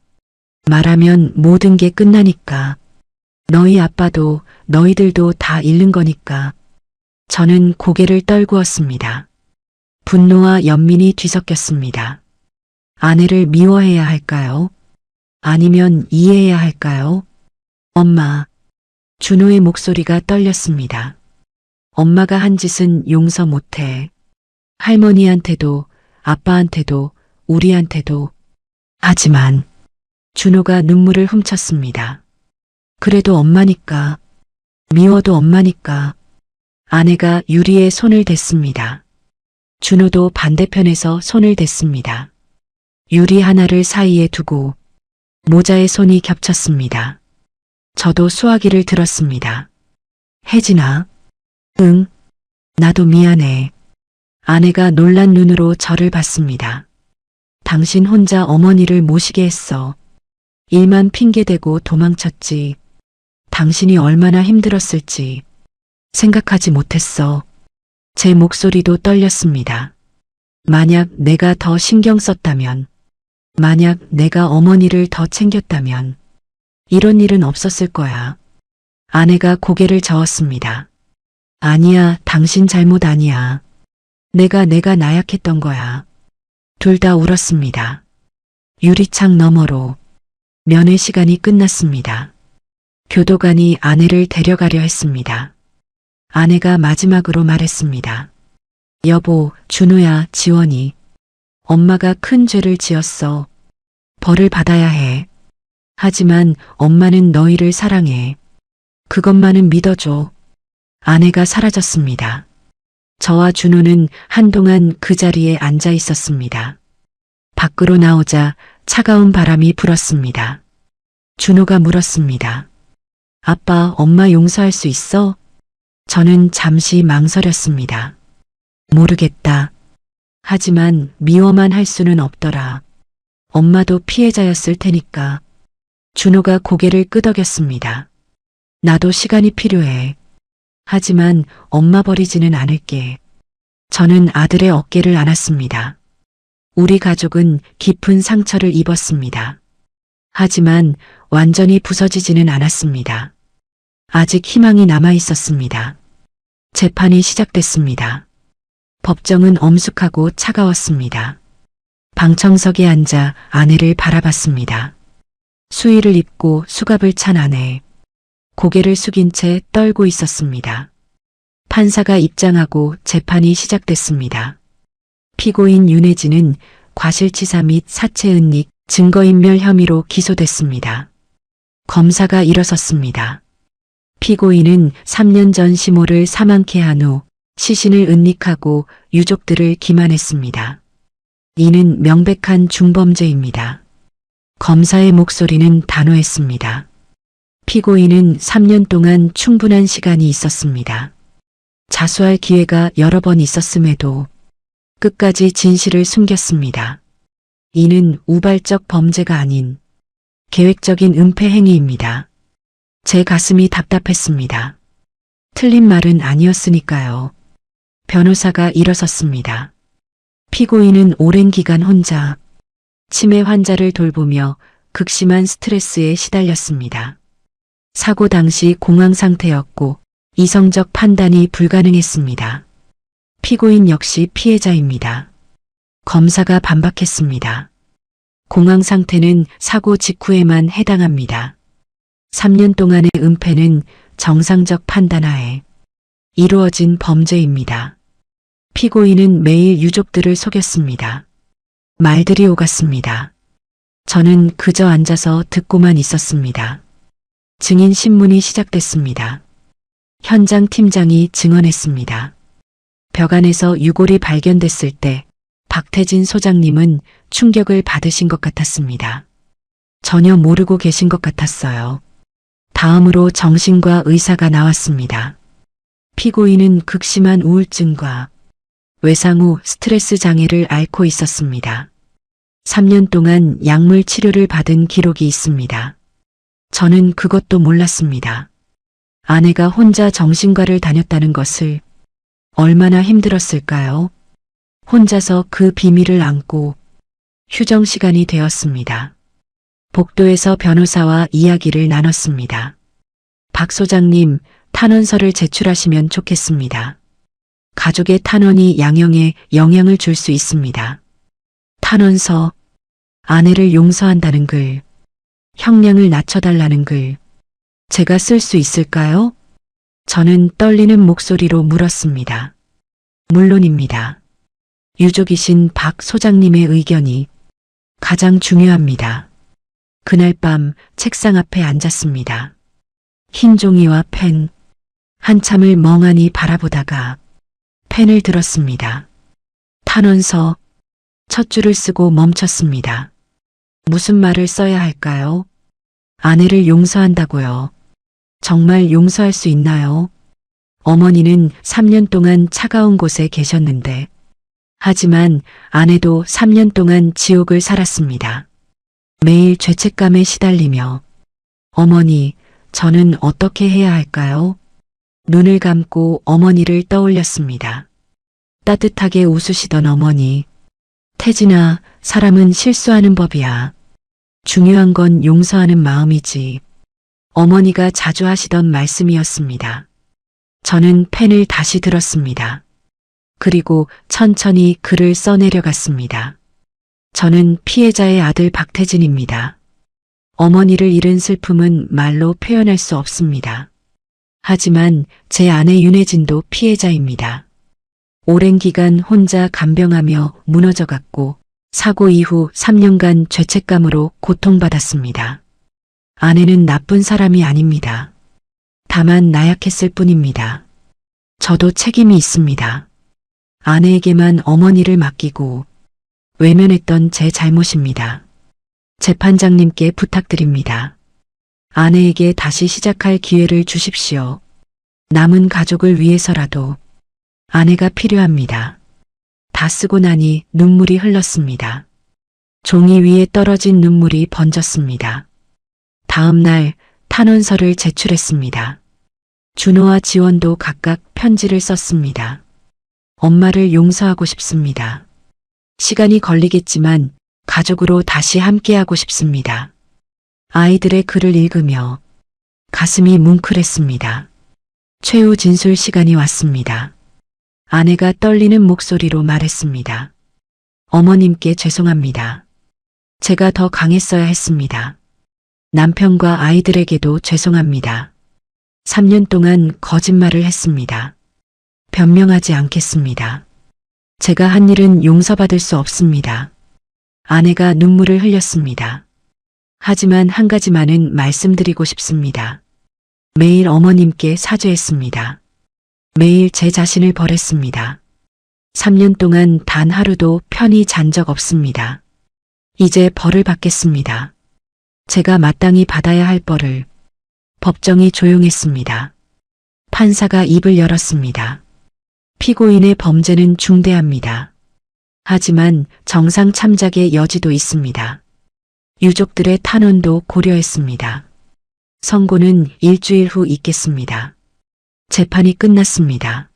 말하면 모든 게 끝나니까. 너희 아빠도 너희들도 다 잃는 거니까. 저는 고개를 떨구었습니다. 분노와 연민이 뒤섞였습니다. 아내를 미워해야 할까요? 아니면 이해해야 할까요? 엄마. 준호의 목소리가 떨렸습니다. 엄마가 한 짓은 용서 못해. 할머니한테도, 아빠한테도, 우리한테도. 하지만 준호가 눈물을 훔쳤습니다. 그래도 엄마니까. 미워도 엄마니까. 아내가 유리에 손을 댔습니다. 준호도 반대편에서 손을 댔습니다. 유리 하나를 사이에 두고 모자에 손이 겹쳤습니다. 저도 수화기를 들었습니다. 혜진아. 응. 나도 미안해. 아내가 놀란 눈으로 저를 봤습니다. 당신 혼자 어머니를 모시게 했어. 일만 핑계대고 도망쳤지. 당신이 얼마나 힘들었을지 생각하지 못했어. 제 목소리도 떨렸습니다. 만약 내가 더 신경 썼다면, 만약 내가 어머니를 더 챙겼다면 이런 일은 없었을 거야. 아내가 고개를 저었습니다. 아니야, 당신 잘못 아니야. 내가 나약했던 거야. 둘 다 울었습니다. 유리창 너머로 면회 시간이 끝났습니다. 교도관이 아내를 데려가려 했습니다. 아내가 마지막으로 말했습니다. 여보, 준호야, 지원이. 엄마가 큰 죄를 지었어. 벌을 받아야 해. 하지만 엄마는 너희를 사랑해. 그것만은 믿어줘. 아내가 사라졌습니다. 저와 준호는 한동안 그 자리에 앉아 있었습니다. 밖으로 나오자 차가운 바람이 불었습니다. 준호가 물었습니다. 아빠, 엄마 용서할 수 있어? 저는 잠시 망설였습니다. 모르겠다. 하지만 미워만 할 수는 없더라. 엄마도 피해자였을 테니까. 준호가 고개를 끄덕였습니다. 나도 시간이 필요해. 하지만 엄마 버리지는 않을게. 저는 아들의 어깨를 안았습니다. 우리 가족은 깊은 상처를 입었습니다. 하지만 완전히 부서지지는 않았습니다. 아직 희망이 남아 있었습니다. 재판이 시작됐습니다. 법정은 엄숙하고 차가웠습니다. 방청석에 앉아 아내를 바라봤습니다. 수의를 입고 수갑을 찬 아내. 고개를 숙인 채 떨고 있었습니다. 판사가 입장하고 재판이 시작됐습니다. 피고인 윤혜진은 과실치사 및 사체은닉, 증거인멸 혐의로 기소됐습니다. 검사가 일어섰습니다. 피고인은 3년 전 시모를 사망케 한 후 시신을 은닉하고 유족들을 기만했습니다. 이는 명백한 중범죄입니다. 검사의 목소리는 단호했습니다. 피고인은 3년 동안 충분한 시간이 있었습니다. 자수할 기회가 여러 번 있었음에도 끝까지 진실을 숨겼습니다. 이는 우발적 범죄가 아닌 계획적인 은폐 행위입니다. 제 가슴이 답답했습니다. 틀린 말은 아니었으니까요. 변호사가 일어섰습니다. 피고인은 오랜 기간 혼자 치매 환자를 돌보며 극심한 스트레스에 시달렸습니다. 사고 당시 공황 상태였고 이성적 판단이 불가능했습니다. 피고인 역시 피해자입니다. 검사가 반박했습니다. 공황 상태는 사고 직후에만 해당합니다. 3년 동안의 은폐는 정상적 판단하에 이루어진 범죄입니다. 피고인은 매일 유족들을 속였습니다. 말들이 오갔습니다. 저는 그저 앉아서 듣고만 있었습니다. 증인 신문이 시작됐습니다. 현장 팀장이 증언했습니다. 벽 안에서 유골이 발견됐을 때 박태진 소장님은 충격을 받으신 것 같았습니다. 전혀 모르고 계신 것 같았어요. 다음으로 정신과 의사가 나왔습니다. 피고인은 극심한 우울증과 외상 후 스트레스 장애를 앓고 있었습니다. 3년 동안 약물 치료를 받은 기록이 있습니다. 저는 그것도 몰랐습니다. 아내가 혼자 정신과를 다녔다는 것을 얼마나 힘들었을까요? 혼자서 그 비밀을 안고 휴정 시간이 되었습니다. 복도에서 변호사와 이야기를 나눴습니다. 박 소장님, 탄원서를 제출하시면 좋겠습니다. 가족의 탄원이 양형에 영향을 줄 수 있습니다. 탄원서, 아내를 용서한다는 글, 형량을 낮춰달라는 글, 제가 쓸 수 있을까요? 저는 떨리는 목소리로 물었습니다. 물론입니다. 유족이신 박 소장님의 의견이 가장 중요합니다. 그날 밤 책상 앞에 앉았습니다. 흰 종이와 펜, 한참을 멍하니 바라보다가 펜을 들었습니다. 탄원서, 첫 줄을 쓰고 멈췄습니다. 무슨 말을 써야 할까요? 아내를 용서한다고요. 정말 용서할 수 있나요? 어머니는 3년 동안 차가운 곳에 계셨는데, 하지만 아내도 3년 동안 지옥을 살았습니다. 매일 죄책감에 시달리며, 어머니, 저는 어떻게 해야 할까요? 눈을 감고 어머니를 떠올렸습니다. 따뜻하게 웃으시던 어머니. 태진아, 사람은 실수하는 법이야. 중요한 건 용서하는 마음이지. 어머니가 자주 하시던 말씀이었습니다. 저는 펜을 다시 들었습니다. 그리고 천천히 글을 써내려갔습니다. 저는 피해자의 아들 박태진입니다. 어머니를 잃은 슬픔은 말로 표현할 수 없습니다. 하지만 제 아내 윤혜진도 피해자입니다. 오랜 기간 혼자 간병하며 무너져갔고 사고 이후 3년간 죄책감으로 고통받았습니다. 아내는 나쁜 사람이 아닙니다. 다만 나약했을 뿐입니다. 저도 책임이 있습니다. 아내에게만 어머니를 맡기고 외면했던 제 잘못입니다. 재판장님께 부탁드립니다. 아내에게 다시 시작할 기회를 주십시오. 남은 가족을 위해서라도 아내가 필요합니다. 다 쓰고 나니 눈물이 흘렀습니다. 종이 위에 떨어진 눈물이 번졌습니다. 다음 날 탄원서를 제출했습니다. 준호와 지원도 각각 편지를 썼습니다. 엄마를 용서하고 싶습니다. 시간이 걸리겠지만 가족으로 다시 함께하고 싶습니다. 아이들의 글을 읽으며 가슴이 뭉클했습니다. 최후 진술 시간이 왔습니다. 아내가 떨리는 목소리로 말했습니다. 어머님께 죄송합니다. 제가 더 강했어야 했습니다. 남편과 아이들에게도 죄송합니다. 3년 동안 거짓말을 했습니다. 변명하지 않겠습니다. 제가 한 일은 용서받을 수 없습니다. 아내가 눈물을 흘렸습니다. 하지만 한 가지만은 말씀드리고 싶습니다. 매일 어머님께 사죄했습니다. 매일 제 자신을 벌했습니다. 3년 동안 단 하루도 편히 잔 적 없습니다. 이제 벌을 받겠습니다. 제가 마땅히 받아야 할 벌을. 법정이 조용했습니다. 판사가 입을 열었습니다. 피고인의 범죄는 중대합니다. 하지만 정상 참작의 여지도 있습니다. 유족들의 탄원도 고려했습니다. 선고는 일주일 후 있겠습니다. 재판이 끝났습니다.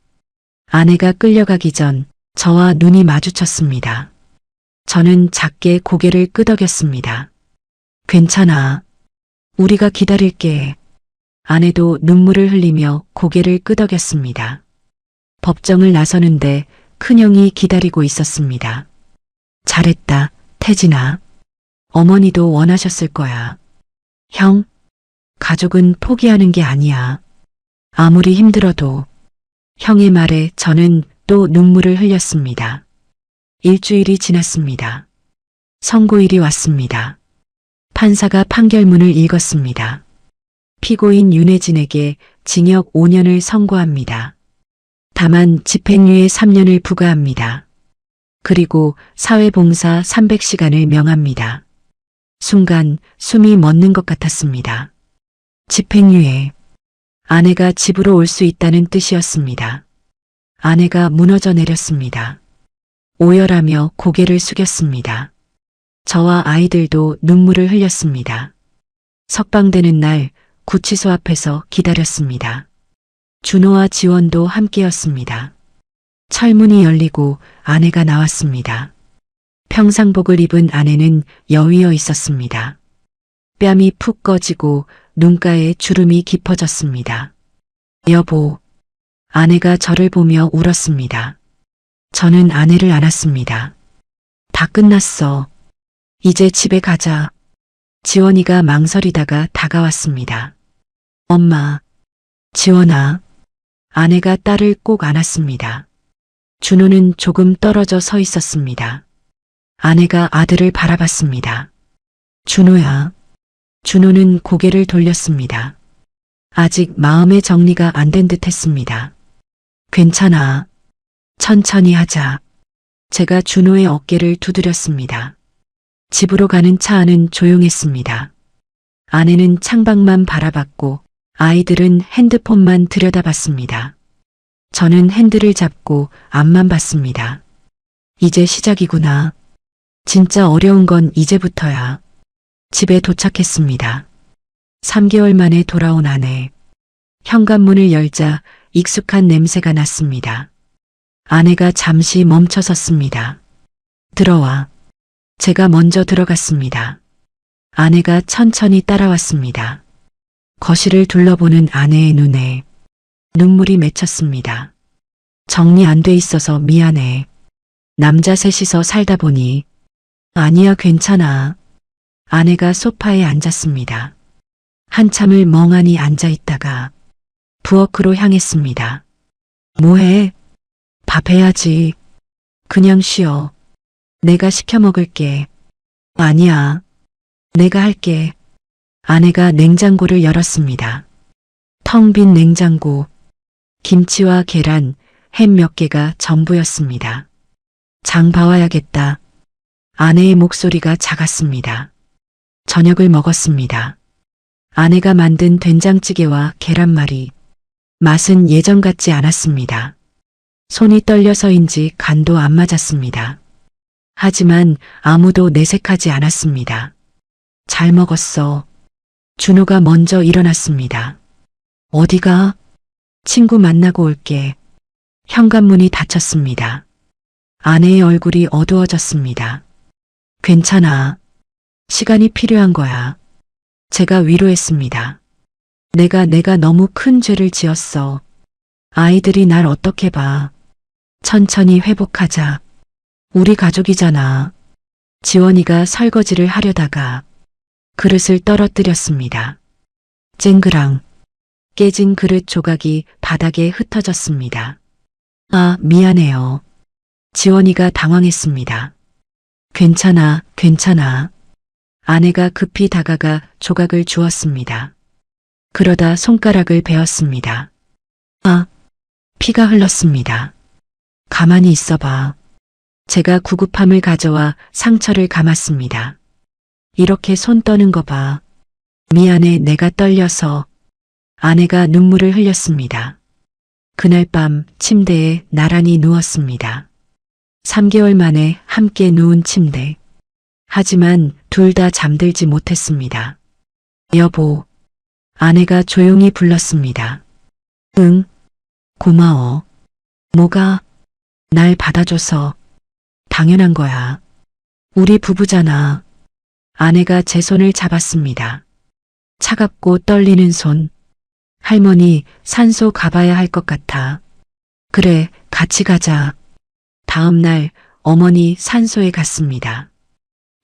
아내가 끌려가기 전 저와 눈이 마주쳤습니다. 저는 작게 고개를 끄덕였습니다. 괜찮아. 우리가 기다릴게. 아내도 눈물을 흘리며 고개를 끄덕였습니다. 법정을 나서는데 큰형이 기다리고 있었습니다. 잘했다, 태진아. 어머니도 원하셨을 거야. 형? 가족은 포기하는 게 아니야. 아무리 힘들어도. 형의 말에 저는 또 눈물을 흘렸습니다. 일주일이 지났습니다. 선고일이 왔습니다. 판사가 판결문을 읽었습니다. 피고인 윤혜진에게 징역 5년을 선고합니다. 다만 집행유예 3년을 부과합니다. 그리고 사회봉사 300시간을 명합니다. 순간 숨이 멎는 것 같았습니다. 집행유예. 아내가 집으로 올 수 있다는 뜻이었습니다. 아내가 무너져 내렸습니다. 오열하며 고개를 숙였습니다. 저와 아이들도 눈물을 흘렸습니다. 석방되는 날 구치소 앞에서 기다렸습니다. 준호와 지원도 함께였습니다. 철문이 열리고 아내가 나왔습니다. 평상복을 입은 아내는 여위어 있었습니다. 뺨이 푹 꺼지고 눈가에 주름이 깊어졌습니다. 여보. 아내가 저를 보며 울었습니다. 저는 아내를 안았습니다. 다 끝났어. 이제 집에 가자. 지원이가 망설이다가 다가왔습니다. 엄마. 지원아. 아내가 딸을 꼭 안았습니다. 준호는 조금 떨어져 서 있었습니다. 아내가 아들을 바라봤습니다. 준호야. 준호는 고개를 돌렸습니다. 아직 마음의 정리가 안 된 듯 했습니다. 괜찮아. 천천히 하자. 제가 준호의 어깨를 두드렸습니다. 집으로 가는 차 안은 조용했습니다. 아내는 창밖만 바라봤고 아이들은 핸드폰만 들여다봤습니다. 저는 핸들을 잡고 앞만 봤습니다. 이제 시작이구나. 진짜 어려운 건 이제부터야. 집에 도착했습니다. 3개월 만에 돌아온 아내. 현관문을 열자 익숙한 냄새가 났습니다. 아내가 잠시 멈춰섰습니다. 들어와. 제가 먼저 들어갔습니다. 아내가 천천히 따라왔습니다. 거실을 둘러보는 아내의 눈에 눈물이 맺혔습니다. 정리 안 돼 있어서 미안해. 남자 셋이서 살다 보니. 아니야, 괜찮아. 아내가 소파에 앉았습니다. 한참을 멍하니 앉아 있다가 부엌으로 향했습니다. 뭐해? 밥 해야지. 그냥 쉬어. 내가 시켜 먹을게. 아니야. 내가 할게. 아내가 냉장고를 열었습니다. 텅 빈 냉장고. 김치와 계란, 햄 몇 개가 전부였습니다. 장 봐와야겠다. 아내의 목소리가 작았습니다. 저녁을 먹었습니다. 아내가 만든 된장찌개와 계란말이. 맛은 예전 같지 않았습니다. 손이 떨려서인지 간도 안 맞았습니다. 하지만 아무도 내색하지 않았습니다. 잘 먹었어. 준호가 먼저 일어났습니다. 어디가? 친구 만나고 올게. 현관문이 닫혔습니다. 아내의 얼굴이 어두워졌습니다. 괜찮아. 시간이 필요한 거야. 제가 위로했습니다. 내가 너무 큰 죄를 지었어. 아이들이 날 어떻게 봐. 천천히 회복하자. 우리 가족이잖아. 지원이가 설거지를 하려다가 그릇을 떨어뜨렸습니다. 쨍그랑. 깨진 그릇 조각이 바닥에 흩어졌습니다. 아, 미안해요. 지원이가 당황했습니다. 괜찮아, 괜찮아. 아내가 급히 다가가 조각을 주었습니다. 그러다 손가락을 베었습니다. 아, 피가 흘렀습니다. 가만히 있어봐. 제가 구급함을 가져와 상처를 감았습니다. 이렇게 손 떠는 거 봐. 미안해, 내가 떨려서. 아내가 눈물을 흘렸습니다. 그날 밤 침대에 나란히 누웠습니다. 3개월 만에 함께 누운 침대. 하지만 둘 다 잠들지 못했습니다. 여보. 아내가 조용히 불렀습니다. 응. 고마워. 뭐가? 날 받아줘서. 당연한 거야. 우리 부부잖아. 아내가 제 손을 잡았습니다. 차갑고 떨리는 손. 할머니, 산소 가봐야 할 것 같아. 그래, 같이 가자. 다음 날 어머니 산소에 갔습니다.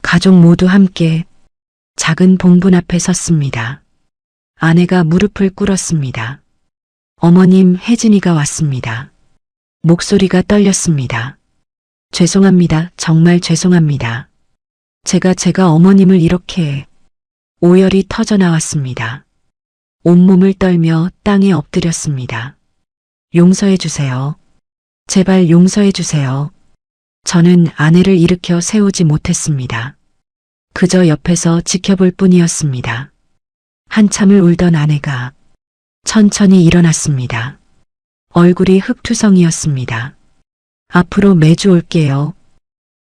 가족 모두 함께 작은 봉분 앞에 섰습니다. 아내가 무릎을 꿇었습니다. 어머님, 혜진이가 왔습니다. 목소리가 떨렸습니다. 죄송합니다. 정말 죄송합니다. 제가 어머님을 이렇게. 오열이 터져 나왔습니다. 온몸을 떨며 땅에 엎드렸습니다. 용서해 주세요. 제발 용서해 주세요. 저는 아내를 일으켜 세우지 못했습니다. 그저 옆에서 지켜볼 뿐이었습니다. 한참을 울던 아내가 천천히 일어났습니다. 얼굴이 흙투성이었습니다. 앞으로 매주 올게요.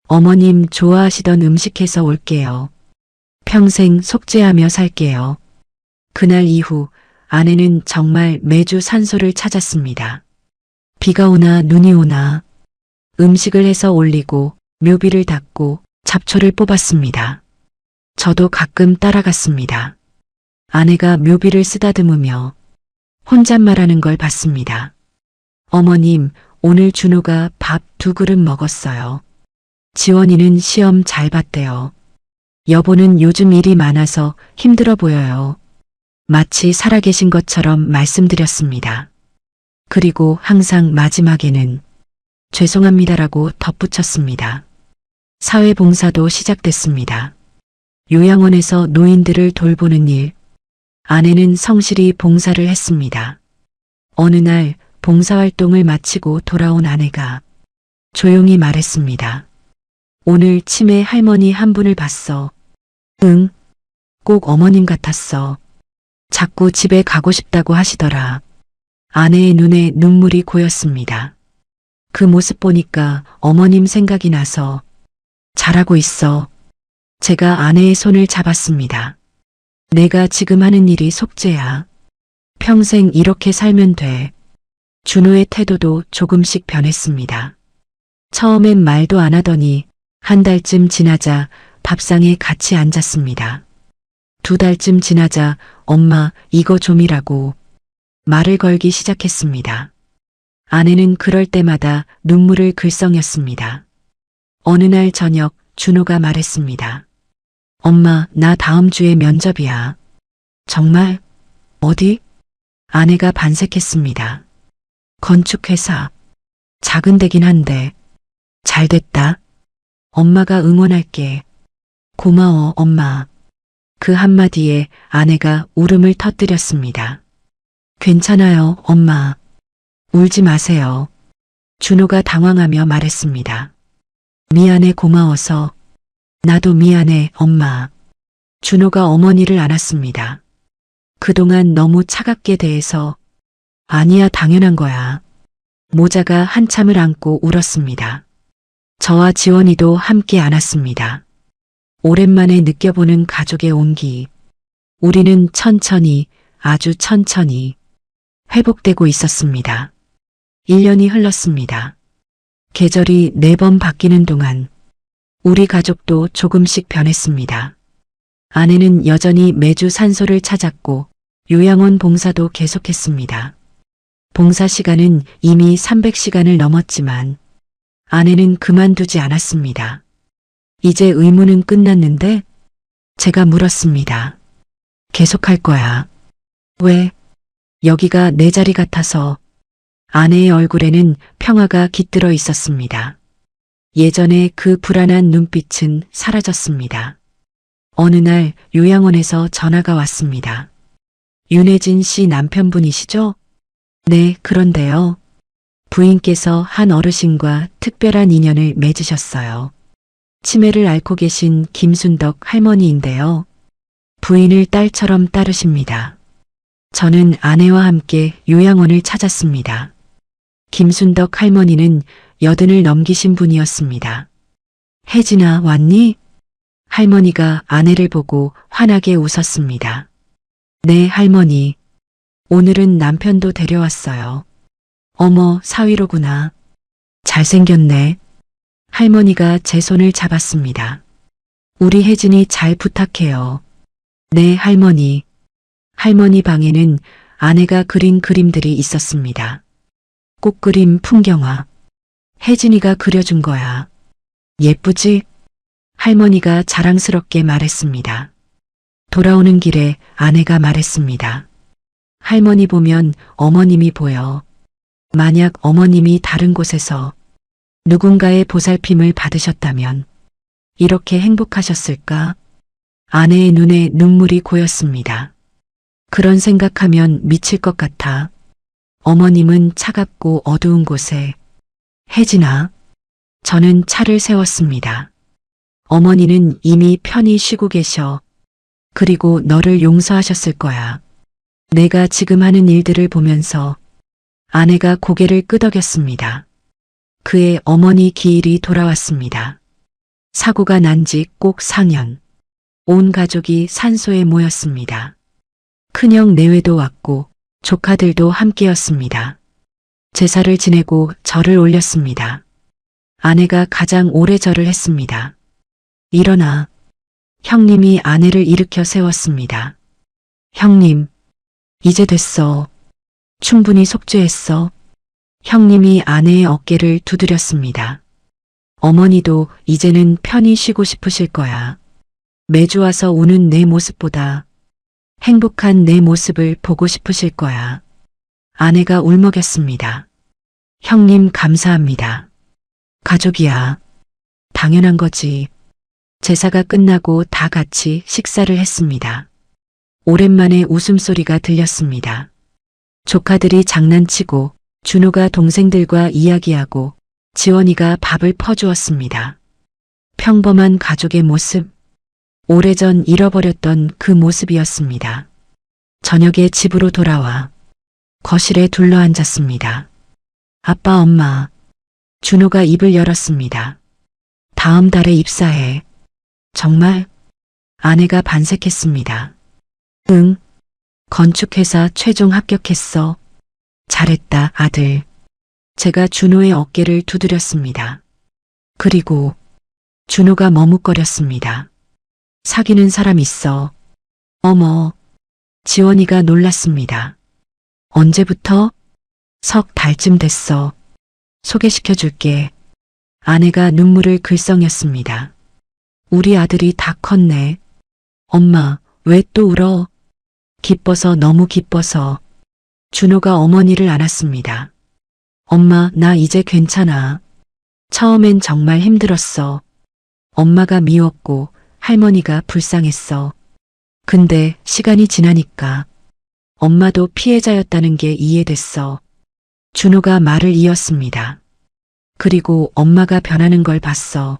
어머님 좋아하시던 음식 해서 올게요. 평생 속죄하며 살게요. 그날 이후 아내는 정말 매주 산소를 찾았습니다. 비가 오나 눈이 오나 음식을 해서 올리고 묘비를 닦고 잡초를 뽑았습니다. 저도 가끔 따라갔습니다. 아내가 묘비를 쓰다듬으며 혼잣말하는 걸 봤습니다. 어머님, 오늘 준호가 밥 2그릇 먹었어요. 지원이는 시험 잘 봤대요. 여보는 요즘 일이 많아서 힘들어 보여요. 마치 살아계신 것처럼 말씀드렸습니다. 그리고 항상 마지막에는 죄송합니다라고 덧붙였습니다. 사회봉사도 시작됐습니다. 요양원에서 노인들을 돌보는 일, 아내는 성실히 봉사를 했습니다. 어느 날 봉사활동을 마치고 돌아온 아내가 조용히 말했습니다. 오늘 치매 할머니 한 분을 봤어. 응, 꼭 어머님 같았어. 자꾸 집에 가고 싶다고 하시더라. 아내의 눈에 눈물이 고였습니다. 그 모습 보니까 어머님 생각이 나서 잘하고 있어. 제가 아내의 손을 잡았습니다. 내가 지금 하는 일이 속죄야. 평생 이렇게 살면 돼. 준호의 태도도 조금씩 변했습니다. 처음엔 말도 안 하더니 한 달쯤 지나자 밥상에 같이 앉았습니다. 2달쯤 지나자 엄마 이거 좀이라고 말을 걸기 시작했습니다. 아내는 그럴 때마다 눈물을 글썽였습니다. 어느 날 저녁 준호가 말했습니다. 엄마, 나 다음 주에 면접이야. 정말? 어디? 아내가 반색했습니다. 건축회사. 작은 데긴 한데. 잘 됐다. 엄마가 응원할게. 고마워, 엄마. 그 한마디에 아내가 울음을 터뜨렸습니다. 괜찮아요, 엄마. 울지 마세요. 준호가 당황하며 말했습니다. 미안해, 고마워서. 나도 미안해, 엄마. 준호가 어머니를 안았습니다. 그동안 너무 차갑게 대해서. 아니야, 당연한 거야. 모자가 한참을 안고 울었습니다. 저와 지원이도 함께 안았습니다. 오랜만에 느껴보는 가족의 온기. 우리는 천천히, 아주 천천히 회복되고 있었습니다. 1년이 흘렀습니다. 계절이 4번 바뀌는 동안 우리 가족도 조금씩 변했습니다. 아내는 여전히 매주 산소를 찾았고 요양원 봉사도 계속했습니다. 봉사 시간은 이미 300시간을 넘었지만 아내는 그만두지 않았습니다. 이제 의무는 끝났는데? 제가 물었습니다. 계속할 거야. 왜? 여기가 내 자리 같아서. 아내의 얼굴에는 평화가 깃들어 있었습니다. 예전에 그 불안한 눈빛은 사라졌습니다. 어느 날 요양원에서 전화가 왔습니다. 윤혜진 씨 남편분이시죠? 네, 그런데요. 부인께서 한 어르신과 특별한 인연을 맺으셨어요. 치매를 앓고 계신 김순덕 할머니인데요. 부인을 딸처럼 따르십니다. 저는 아내와 함께 요양원을 찾았습니다. 김순덕 할머니는 80을 넘기신 분이었습니다. 혜진아, 왔니? 할머니가 아내를 보고 환하게 웃었습니다. 네, 할머니. 오늘은 남편도 데려왔어요. 어머, 사위로구나. 잘생겼네. 할머니가 제 손을 잡았습니다. 우리 혜진이 잘 부탁해요. 네, 할머니. 할머니 방에는 아내가 그린 그림들이 있었습니다. 꽃그림, 풍경화. 혜진이가 그려준 거야. 예쁘지? 할머니가 자랑스럽게 말했습니다. 돌아오는 길에 아내가 말했습니다. 할머니 보면 어머님이 보여. 만약 어머님이 다른 곳에서 누군가의 보살핌을 받으셨다면 이렇게 행복하셨을까? 아내의 눈에 눈물이 고였습니다. 그런 생각하면 미칠 것 같아. 어머님은 차갑고 어두운 곳에. 혜진아. 저는 차를 세웠습니다. 어머니는 이미 편히 쉬고 계셔. 그리고 너를 용서하셨을 거야. 내가 지금 하는 일들을 보면서 아내가 고개를 끄덕였습니다. 그의 어머니 기일이 돌아왔습니다. 사고가 난 지 꼭 4년. 온 가족이 산소에 모였습니다. 큰형 내외도 왔고 조카들도 함께였습니다. 제사를 지내고 절을 올렸습니다. 아내가 가장 오래 절을 했습니다. 일어나. 형님이 아내를 일으켜 세웠습니다. 형님, 이제 됐어. 충분히 속죄했어. 형님이 아내의 어깨를 두드렸습니다. 어머니도 이제는 편히 쉬고 싶으실 거야. 매주 와서 우는 내 모습보다 행복한 내 모습을 보고 싶으실 거야. 아내가 울먹였습니다. 형님 감사합니다. 가족이야. 당연한 거지. 제사가 끝나고 다 같이 식사를 했습니다. 오랜만에 웃음소리가 들렸습니다. 조카들이 장난치고 준호가 동생들과 이야기하고 지원이가 밥을 퍼주었습니다. 평범한 가족의 모습, 오래전 잃어버렸던 그 모습이었습니다. 저녁에 집으로 돌아와 거실에 둘러앉았습니다. 아빠, 엄마. 준호가 입을 열었습니다. 다음 달에 입사해. 정말? 아내가 반색했습니다. 응. 건축회사 최종 합격했어. 잘했다, 아들. 제가 준호의 어깨를 두드렸습니다. 그리고 준호가 머뭇거렸습니다. 사귀는 사람 있어. 어머. 지원이가 놀랐습니다. 언제부터? 석 달쯤 됐어. 소개시켜줄게. 아내가 눈물을 글썽였습니다. 우리 아들이 다 컸네. 엄마, 왜 또 울어? 기뻐서, 너무 기뻐서. 준호가 어머니를 안았습니다. 엄마, 나 이제 괜찮아. 처음엔 정말 힘들었어. 엄마가 미웠고 할머니가 불쌍했어. 근데 시간이 지나니까 엄마도 피해자였다는 게 이해됐어. 준호가 말을 이었습니다. 그리고 엄마가 변하는 걸 봤어.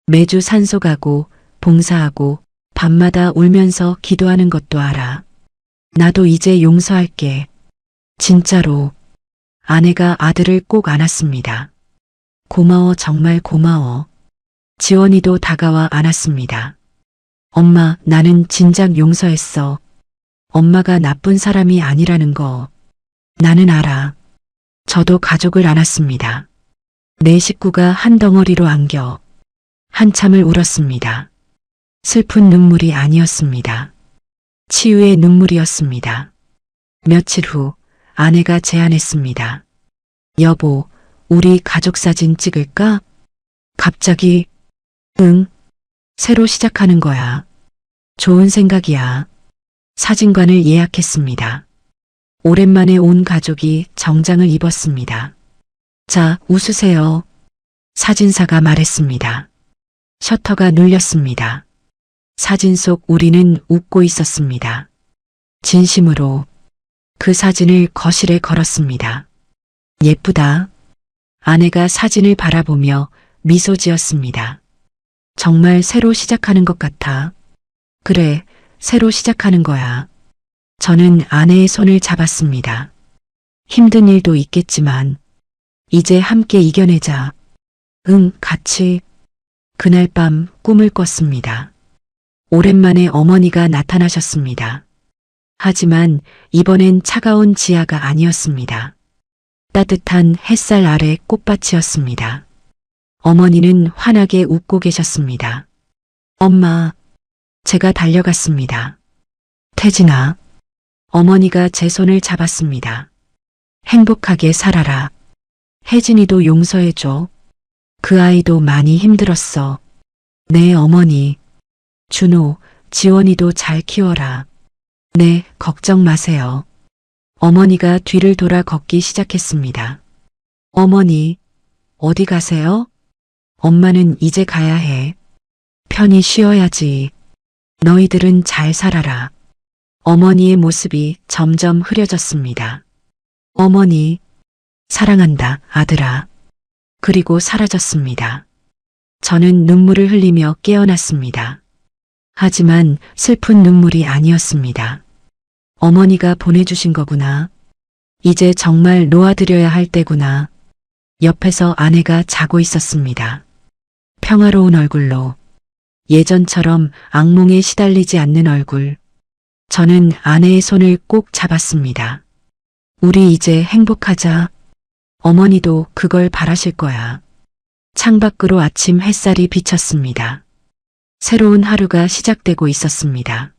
매주 산소 가고 봉사하고 밤마다 울면서 기도하는 것도 알아. 나도 이제 용서할게. 진짜로. 아내가 아들을 꼭 안았습니다. 고마워, 정말 고마워. 지원이도 다가와 안았습니다. 엄마, 나는 진작 용서했어. 엄마가 나쁜 사람이 아니라는 거. 나는 알아. 저도 가족을 안았습니다. 내 식구가 한 덩어리로 안겨 한참을 울었습니다. 슬픈 눈물이 아니었습니다. 치유의 눈물이었습니다. 며칠 후 아내가 제안했습니다. 여보, 우리 가족 사진 찍을까? 갑자기, 응, 새로 시작하는 거야. 좋은 생각이야. 사진관을 예약했습니다. 오랜만에 온 가족이 정장을 입었습니다. 자, 웃으세요. 사진사가 말했습니다. 셔터가 눌렸습니다. 사진 속 우리는 웃고 있었습니다. 진심으로 그 사진을 거실에 걸었습니다. 예쁘다. 아내가 사진을 바라보며 미소 지었습니다. 정말 새로 시작하는 것 같아. 그래, 새로 시작하는 거야. 저는 아내의 손을 잡았습니다. 힘든 일도 있겠지만 이제 함께 이겨내자. 응, 같이. 그날 밤 꿈을 꿨습니다. 오랜만에 어머니가 나타나셨습니다. 하지만 이번엔 차가운 지하가 아니었습니다. 따뜻한 햇살 아래 꽃밭이었습니다. 어머니는 환하게 웃고 계셨습니다. 엄마, 제가 달려갔습니다. 태진아. 어머니가 제 손을 잡았습니다. 행복하게 살아라. 혜진이도 용서해줘. 그 아이도 많이 힘들었어. 네, 어머니. 준호, 지원이도 잘 키워라. 네, 걱정 마세요. 어머니가 뒤를 돌아 걷기 시작했습니다. 어머니, 어디 가세요? 엄마는 이제 가야 해. 편히 쉬어야지. 너희들은 잘 살아라. 어머니의 모습이 점점 흐려졌습니다. 어머니, 사랑한다, 아들아. 그리고 사라졌습니다. 저는 눈물을 흘리며 깨어났습니다. 하지만 슬픈 눈물이 아니었습니다. 어머니가 보내주신 거구나. 이제 정말 놓아드려야 할 때구나. 옆에서 아내가 자고 있었습니다. 평화로운 얼굴로 예전처럼 악몽에 시달리지 않는 얼굴. 저는 아내의 손을 꼭 잡았습니다. 우리 이제 행복하자. 어머니도 그걸 바라실 거야. 창밖으로 아침 햇살이 비쳤습니다. 새로운 하루가 시작되고 있었습니다.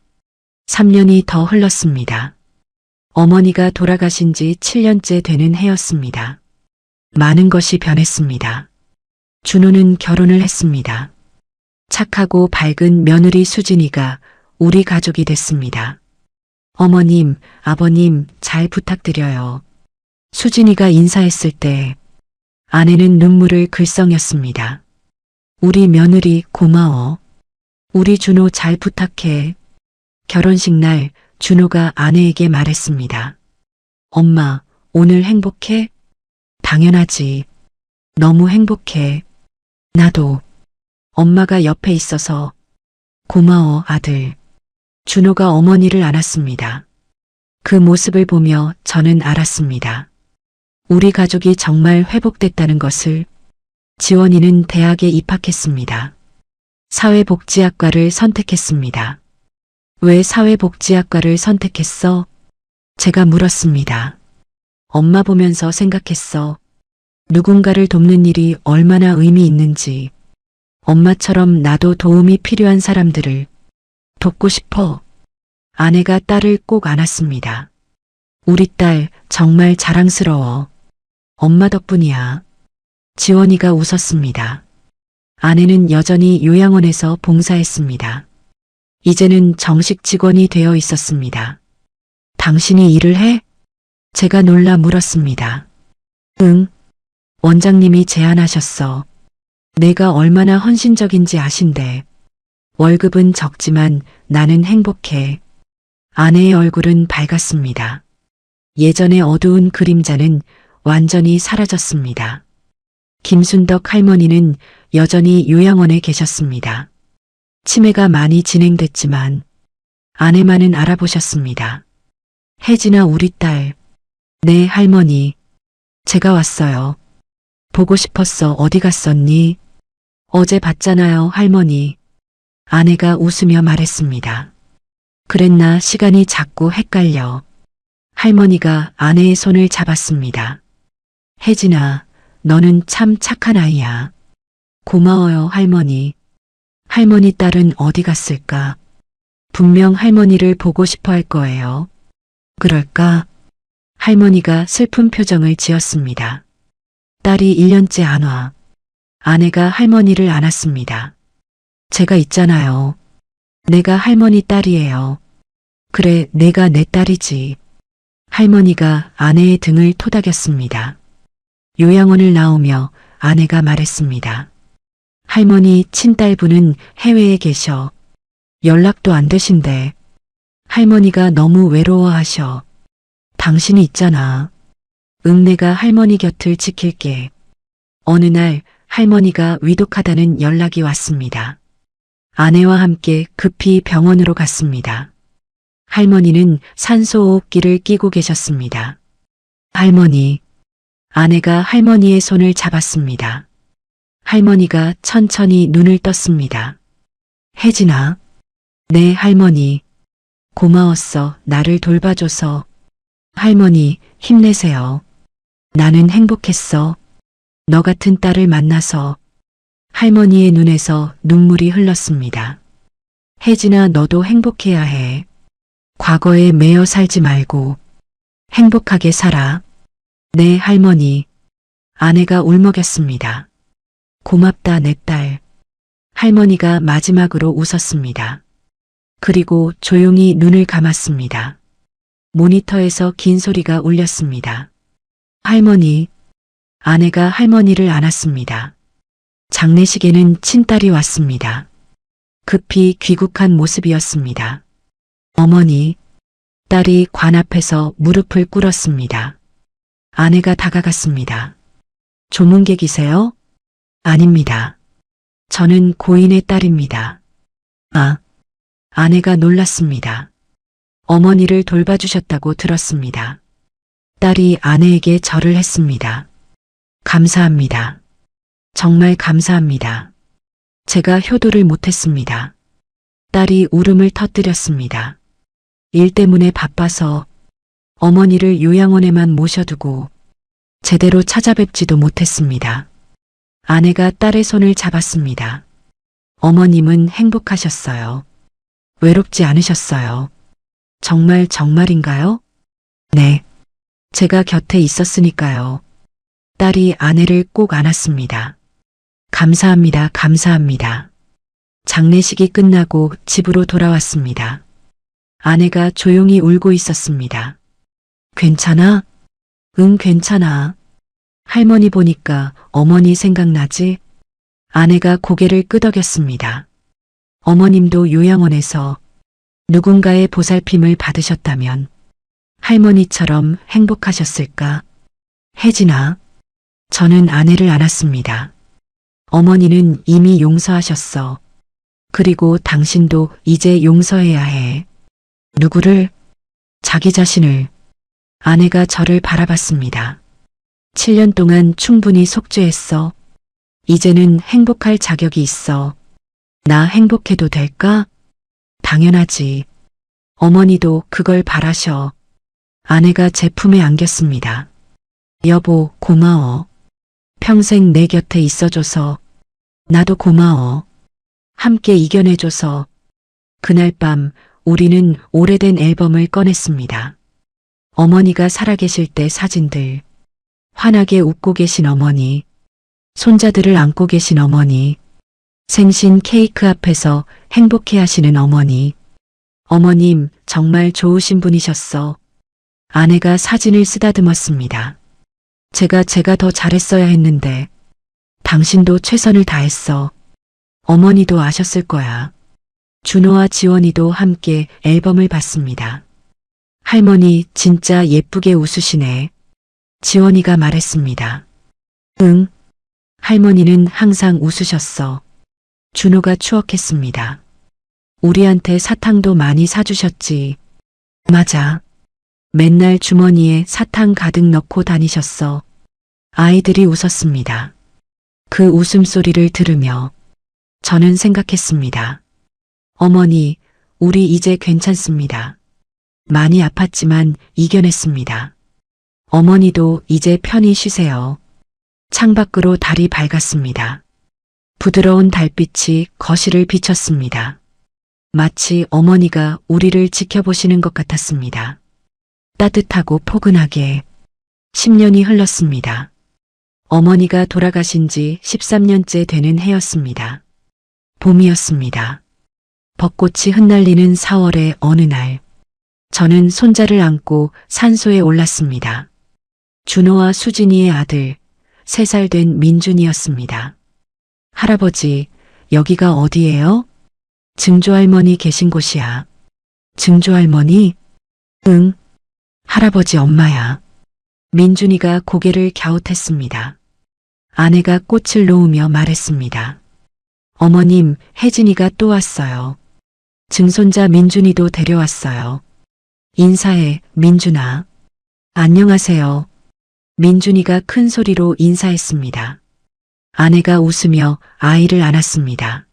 3년이 더 흘렀습니다. 어머니가 돌아가신 지 7년째 되는 해였습니다. 많은 것이 변했습니다. 준호는 결혼을 했습니다. 착하고 밝은 며느리 수진이가 우리 가족이 됐습니다. 어머님, 아버님 잘 부탁드려요. 수진이가 인사했을 때 아내는 눈물을 글썽였습니다. 우리 며느리 고마워. 우리 준호 잘 부탁해. 결혼식 날 준호가 아내에게 말했습니다. 엄마, 오늘 행복해? 당연하지. 너무 행복해. 나도. 엄마가 옆에 있어서 고마워, 아들. 준호가 어머니를 안았습니다. 그 모습을 보며 저는 알았습니다. 우리 가족이 정말 회복됐다는 것을. 지원이는 대학에 입학했습니다. 사회복지학과를 선택했습니다. 왜 사회복지학과를 선택했어? 제가 물었습니다. 엄마 보면서 생각했어. 누군가를 돕는 일이 얼마나 의미 있는지. 엄마처럼 나도 도움이 필요한 사람들을 돕고 싶어. 아내가 딸을 꼭 안았습니다. 우리 딸 정말 자랑스러워. 엄마 덕분이야. 지원이가 웃었습니다. 아내는 여전히 요양원에서 봉사했습니다. 이제는 정식 직원이 되어 있었습니다. 당신이 일을 해? 제가 놀라 물었습니다. 응. 원장님이 제안하셨어. 내가 얼마나 헌신적인지 아신대. 월급은 적지만 나는 행복해. 아내의 얼굴은 밝았습니다. 예전의 어두운 그림자는 완전히 사라졌습니다. 김순덕 할머니는 여전히 요양원에 계셨습니다. 치매가 많이 진행됐지만 아내만은 알아보셨습니다. 혜진아, 우리 딸. 네, 할머니. 제가 왔어요. 보고 싶었어. 어디 갔었니? 어제 봤잖아요, 할머니. 아내가 웃으며 말했습니다. 그랬나 시간이 자꾸 헷갈려. 할머니가 아내의 손을 잡았습니다. 혜진아, 너는 참 착한 아이야. 고마워요, 할머니. 할머니 딸은 어디 갔을까? 분명 할머니를 보고 싶어 할 거예요. 그럴까? 할머니가 슬픈 표정을 지었습니다. 딸이 1년째 안 와. 아내가 할머니를 안았습니다. 제가 있잖아요. 내가 할머니 딸이에요. 그래, 내가 내 딸이지. 할머니가 아내의 등을 토닥였습니다. 요양원을 나오며 아내가 말했습니다. 할머니 친딸분은 해외에 계셔. 연락도 안 되신대. 할머니가 너무 외로워하셔. 당신이 있잖아. 응, 내가 할머니 곁을 지킬게. 어느 날 할머니가 위독하다는 연락이 왔습니다. 아내와 함께 급히 병원으로 갔습니다. 할머니는 산소호흡기를 끼고 계셨습니다. 할머니. 아내가 할머니의 손을 잡았습니다. 할머니가 천천히 눈을 떴습니다. 혜진아. 네, 할머니. 고마웠어. 나를 돌봐줘서. 할머니, 힘내세요. 나는 행복했어. 너 같은 딸을 만나서. 할머니의 눈에서 눈물이 흘렀습니다. 혜진아, 너도 행복해야 해. 과거에 매여 살지 말고 행복하게 살아. 네, 할머니. 아내가 울먹였습니다. 고맙다, 내 딸. 할머니가 마지막으로 웃었습니다. 그리고 조용히 눈을 감았습니다. 모니터에서 긴 소리가 울렸습니다. 할머니, 아내가 할머니를 안았습니다. 장례식에는 친딸이 왔습니다. 급히 귀국한 모습이었습니다. 어머니, 딸이 관 앞에서 무릎을 꿇었습니다. 아내가 다가갔습니다. 조문객이세요? 아닙니다. 저는 고인의 딸입니다. 아, 아내가 놀랐습니다. 어머니를 돌봐주셨다고 들었습니다. 딸이 아내에게 절을 했습니다. 감사합니다. 정말 감사합니다. 제가 효도를 못했습니다. 딸이 울음을 터뜨렸습니다. 일 때문에 바빠서 어머니를 요양원에만 모셔두고 제대로 찾아뵙지도 못했습니다. 아내가 딸의 손을 잡았습니다. 어머님은 행복하셨어요. 외롭지 않으셨어요. 정말인가요? 네. 제가 곁에 있었으니까요. 딸이 아내를 꼭 안았습니다. 감사합니다. 감사합니다. 장례식이 끝나고 집으로 돌아왔습니다. 아내가 조용히 울고 있었습니다. 괜찮아? 응, 괜찮아. 할머니 보니까 어머니 생각나지? 아내가 고개를 끄덕였습니다. 어머님도 요양원에서 누군가의 보살핌을 받으셨다면 할머니처럼 행복하셨을까? 혜진아, 저는 아내를 안았습니다. 어머니는 이미 용서하셨어. 그리고 당신도 이제 용서해야 해. 누구를? 자기 자신을. 아내가 저를 바라봤습니다. 7년 동안 충분히 속죄했어. 이제는 행복할 자격이 있어. 나 행복해도 될까? 당연하지. 어머니도 그걸 바라셔. 아내가 제 품에 안겼습니다. 여보, 고마워. 평생 내 곁에 있어줘서. 나도 고마워. 함께 이겨내줘서. 그날 밤 우리는 오래된 앨범을 꺼냈습니다. 어머니가 살아계실 때 사진들. 환하게 웃고 계신 어머니. 손자들을 안고 계신 어머니. 생신 케이크 앞에서 행복해 하시는 어머니. 어머님, 정말 좋으신 분이셨어. 아내가 사진을 쓰다듬었습니다. 제가 더 잘했어야 했는데. 당신도 최선을 다했어. 어머니도 아셨을 거야. 준호와 지원이도 함께 앨범을 봤습니다. 할머니 진짜 예쁘게 웃으시네. 지원이가 말했습니다. 응. 할머니는 항상 웃으셨어. 준호가 추억했습니다. 우리한테 사탕도 많이 사주셨지. 맞아. 맨날 주머니에 사탕 가득 넣고 다니셨어. 아이들이 웃었습니다. 그 웃음소리를 들으며 저는 생각했습니다. 어머니, 우리 이제 괜찮습니다. 많이 아팠지만 이겨냈습니다. 어머니도 이제 편히 쉬세요. 창밖으로 달이 밝았습니다. 부드러운 달빛이 거실을 비쳤습니다. 마치 어머니가 우리를 지켜보시는 것 같았습니다. 따뜻하고 포근하게 10년이 흘렀습니다. 어머니가 돌아가신 지 13년째 되는 해였습니다. 봄이었습니다. 벚꽃이 흩날리는 4월의 어느 날, 저는 손자를 안고 산소에 올랐습니다. 준호와 수진이의 아들, 3살 된 민준이었습니다. 할아버지, 여기가 어디예요? 증조할머니 계신 곳이야. 증조할머니? 응. 할아버지 엄마야. 민준이가 고개를 갸웃했습니다. 아내가 꽃을 놓으며 말했습니다. 어머님, 혜진이가 또 왔어요. 증손자 민준이도 데려왔어요. 인사해, 민준아. 안녕하세요. 민준이가 큰 소리로 인사했습니다. 아내가 웃으며 아이를 안았습니다.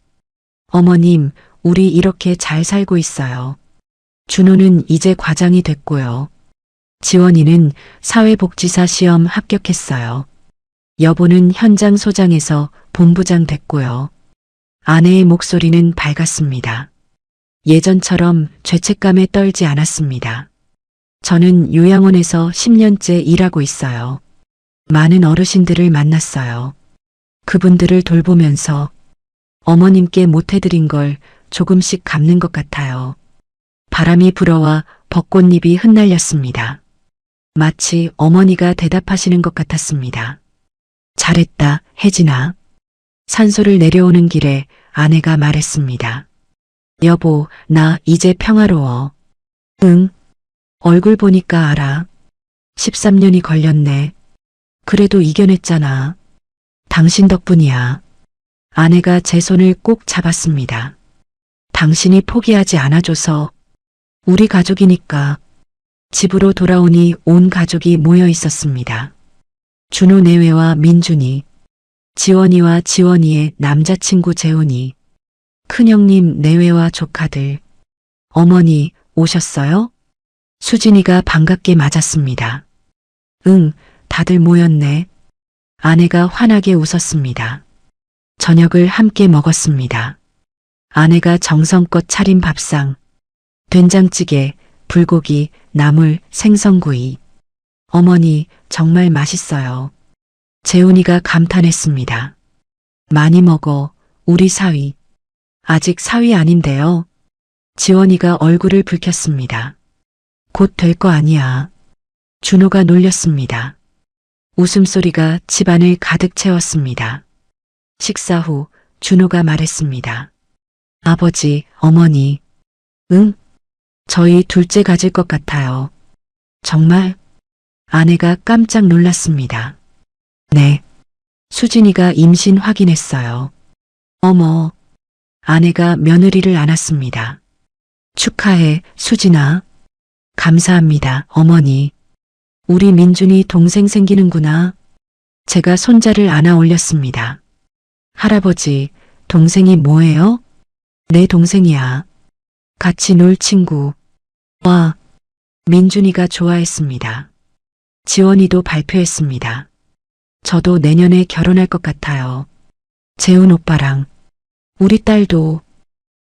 어머님, 우리 이렇게 잘 살고 있어요. 준호는 이제 과장이 됐고요. 지원이는 사회복지사 시험 합격했어요. 여보는 현장 소장에서 본부장 됐고요. 아내의 목소리는 밝았습니다. 예전처럼 죄책감에 떨지 않았습니다. 저는 요양원에서 10년째 일하고 있어요. 많은 어르신들을 만났어요. 그분들을 돌보면서 어머님께 못해드린 걸 조금씩 갚는 것 같아요. 바람이 불어와 벚꽃잎이 흩날렸습니다. 마치 어머니가 대답하시는 것 같았습니다. 잘했다, 혜진아. 산소를 내려오는 길에 아내가 말했습니다. 여보, 나 이제 평화로워. 응. 얼굴 보니까 알아. 13년이 걸렸네. 그래도 이겨냈잖아. 당신 덕분이야. 아내가 제 손을 꼭 잡았습니다. 당신이 포기하지 않아줘서 우리 가족이니까. 집으로 돌아오니 온 가족이 모여 있었습니다. 준호 내외와 민준이, 지원이와 지원이의 남자친구 재훈이, 큰형님 내외와 조카들. 어머니 오셨어요? 수진이가 반갑게 맞았습니다. 응, 다들 모였네. 아내가 환하게 웃었습니다. 저녁을 함께 먹었습니다. 아내가 정성껏 차린 밥상, 된장찌개, 불고기, 나물, 생선구이. 어머니 정말 맛있어요. 재훈이가 감탄했습니다. 많이 먹어, 우리 사위. 아직 사위 아닌데요. 지원이가 얼굴을 붉혔습니다. 곧 될 거 아니야. 준호가 놀렸습니다. 웃음소리가 집안을 가득 채웠습니다. 식사 후 준호가 말했습니다. 아버지, 어머니. 응? 저희 둘째 가질 것 같아요. 정말? 아내가 깜짝 놀랐습니다. 네. 수진이가 임신 확인했어요. 어머. 아내가 며느리를 안았습니다. 축하해, 수진아. 감사합니다, 어머니. 우리 민준이 동생 생기는구나. 제가 손자를 안아 올렸습니다. 할아버지, 동생이 뭐예요? 내 동생이야. 같이 놀 친구. 와, 민준이가 좋아했습니다. 지원이도 발표했습니다. 저도 내년에 결혼할 것 같아요. 재훈 오빠랑. 우리 딸도.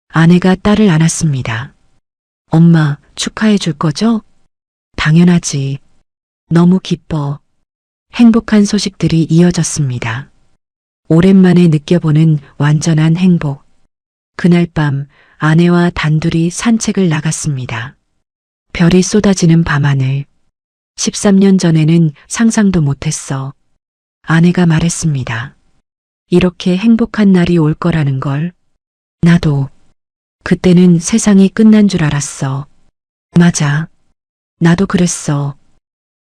아내가 딸을 안았습니다. 엄마, 축하해 줄 거죠? 당연하지. 너무 기뻐. 행복한 소식들이 이어졌습니다. 오랜만에 느껴보는 완전한 행복. 그날 밤 아내와 단둘이 산책을 나갔습니다. 별이 쏟아지는 밤하늘. 13년 전에는 상상도 못했어. 아내가 말했습니다. 이렇게 행복한 날이 올 거라는 걸. 나도. 그때는 세상이 끝난 줄 알았어. 맞아. 나도 그랬어.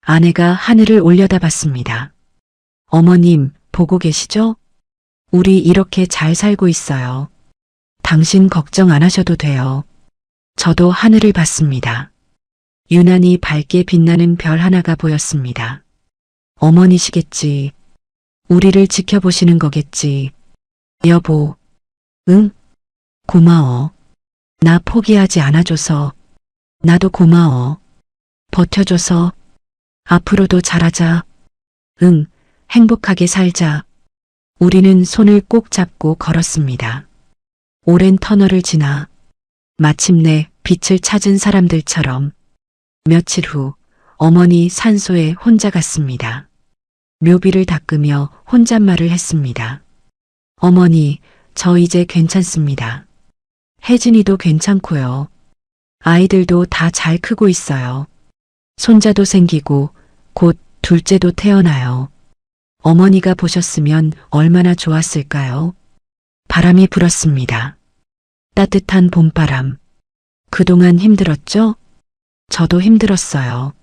아내가 하늘을 올려다봤습니다. 어머님, 보고 계시죠? 우리 이렇게 잘 살고 있어요. 당신 걱정 안 하셔도 돼요. 저도 하늘을 봤습니다. 유난히 밝게 빛나는 별 하나가 보였습니다. 어머니시겠지. 우리를 지켜보시는 거겠지. 여보. 응? 고마워. 나 포기하지 않아줘서. 나도 고마워. 버텨줘서. 앞으로도 잘하자. 응, 행복하게 살자. 우리는 손을 꼭 잡고 걸었습니다. 오랜 터널을 지나 마침내 빛을 찾은 사람들처럼. 며칠 후 어머니 산소에 혼자 갔습니다. 묘비를 닦으며 혼잣말을 했습니다. 어머니, 저 이제 괜찮습니다. 혜진이도 괜찮고요. 아이들도 다 잘 크고 있어요. 손자도 생기고 곧 둘째도 태어나요. 어머니가 보셨으면 얼마나 좋았을까요? 바람이 불었습니다. 따뜻한 봄바람. 그동안 힘들었죠? 저도 힘들었어요.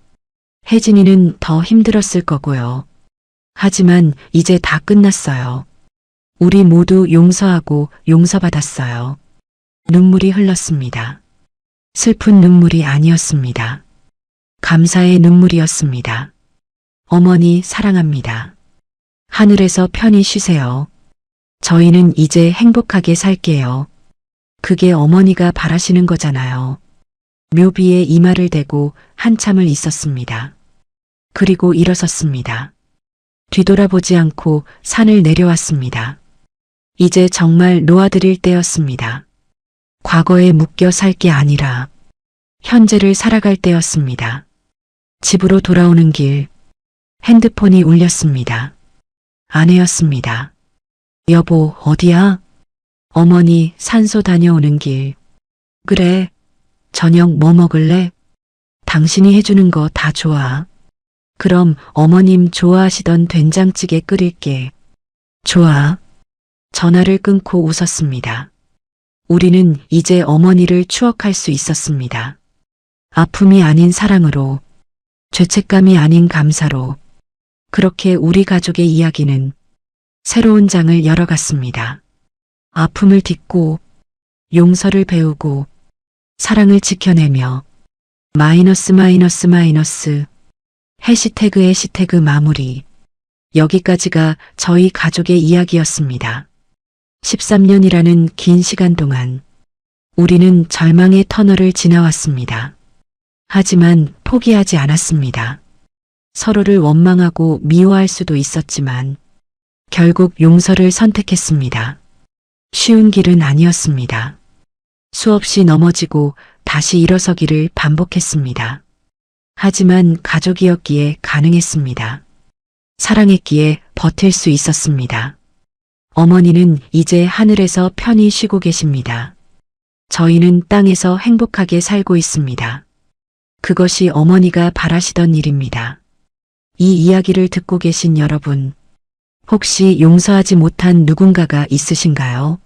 혜진이는 더 힘들었을 거고요. 하지만 이제 다 끝났어요. 우리 모두 용서하고 용서받았어요. 눈물이 흘렀습니다. 슬픈 눈물이 아니었습니다. 감사의 눈물이었습니다. 어머니 사랑합니다. 하늘에서 편히 쉬세요. 저희는 이제 행복하게 살게요. 그게 어머니가 바라시는 거잖아요. 묘비에 이마를 대고 한참을 있었습니다. 그리고 일어섰습니다. 뒤돌아보지 않고 산을 내려왔습니다. 이제 정말 놓아드릴 때였습니다. 과거에 묶여 살 게 아니라 현재를 살아갈 때였습니다. 집으로 돌아오는 길, 핸드폰이 울렸습니다. 아내였습니다. 여보, 어디야? 어머니 산소 다녀오는 길. 그래, 저녁 뭐 먹을래? 당신이 해주는 거 다 좋아. 그럼 어머님 좋아하시던 된장찌개 끓일게. 좋아. 전화를 끊고 웃었습니다. 우리는 이제 어머니를 추억할 수 있었습니다. 아픔이 아닌 사랑으로, 죄책감이 아닌 감사로, 그렇게 우리 가족의 이야기는 새로운 장을 열어갔습니다. 아픔을 딛고, 용서를 배우고, 사랑을 지켜내며, 마이너스 해시태그 마무리. 여기까지가 저희 가족의 이야기였습니다. 13년이라는 긴 시간 동안 우리는 절망의 터널을 지나왔습니다. 하지만 포기하지 않았습니다. 서로를 원망하고 미워할 수도 있었지만 결국 용서를 선택했습니다. 쉬운 길은 아니었습니다. 수없이 넘어지고 다시 일어서기를 반복했습니다. 하지만 가족이었기에 가능했습니다. 사랑했기에 버틸 수 있었습니다. 어머니는 이제 하늘에서 편히 쉬고 계십니다. 저희는 땅에서 행복하게 살고 있습니다. 그것이 어머니가 바라시던 일입니다. 이 이야기를 듣고 계신 여러분, 혹시 용서하지 못한 누군가가 있으신가요?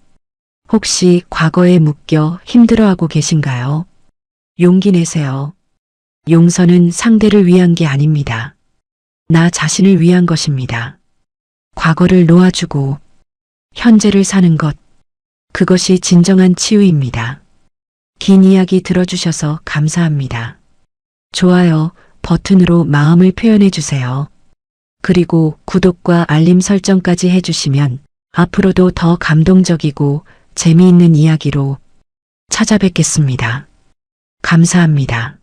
혹시 과거에 묶여 힘들어하고 계신가요? 용기 내세요. 용서는 상대를 위한 게 아닙니다. 나 자신을 위한 것입니다. 과거를 놓아주고 현재를 사는 것, 그것이 진정한 치유입니다. 긴 이야기 들어주셔서 감사합니다. 좋아요 버튼으로 마음을 표현해 주세요. 그리고 구독과 알림 설정까지 해주시면 앞으로도 더 감동적이고 재미있는 이야기로 찾아뵙겠습니다. 감사합니다.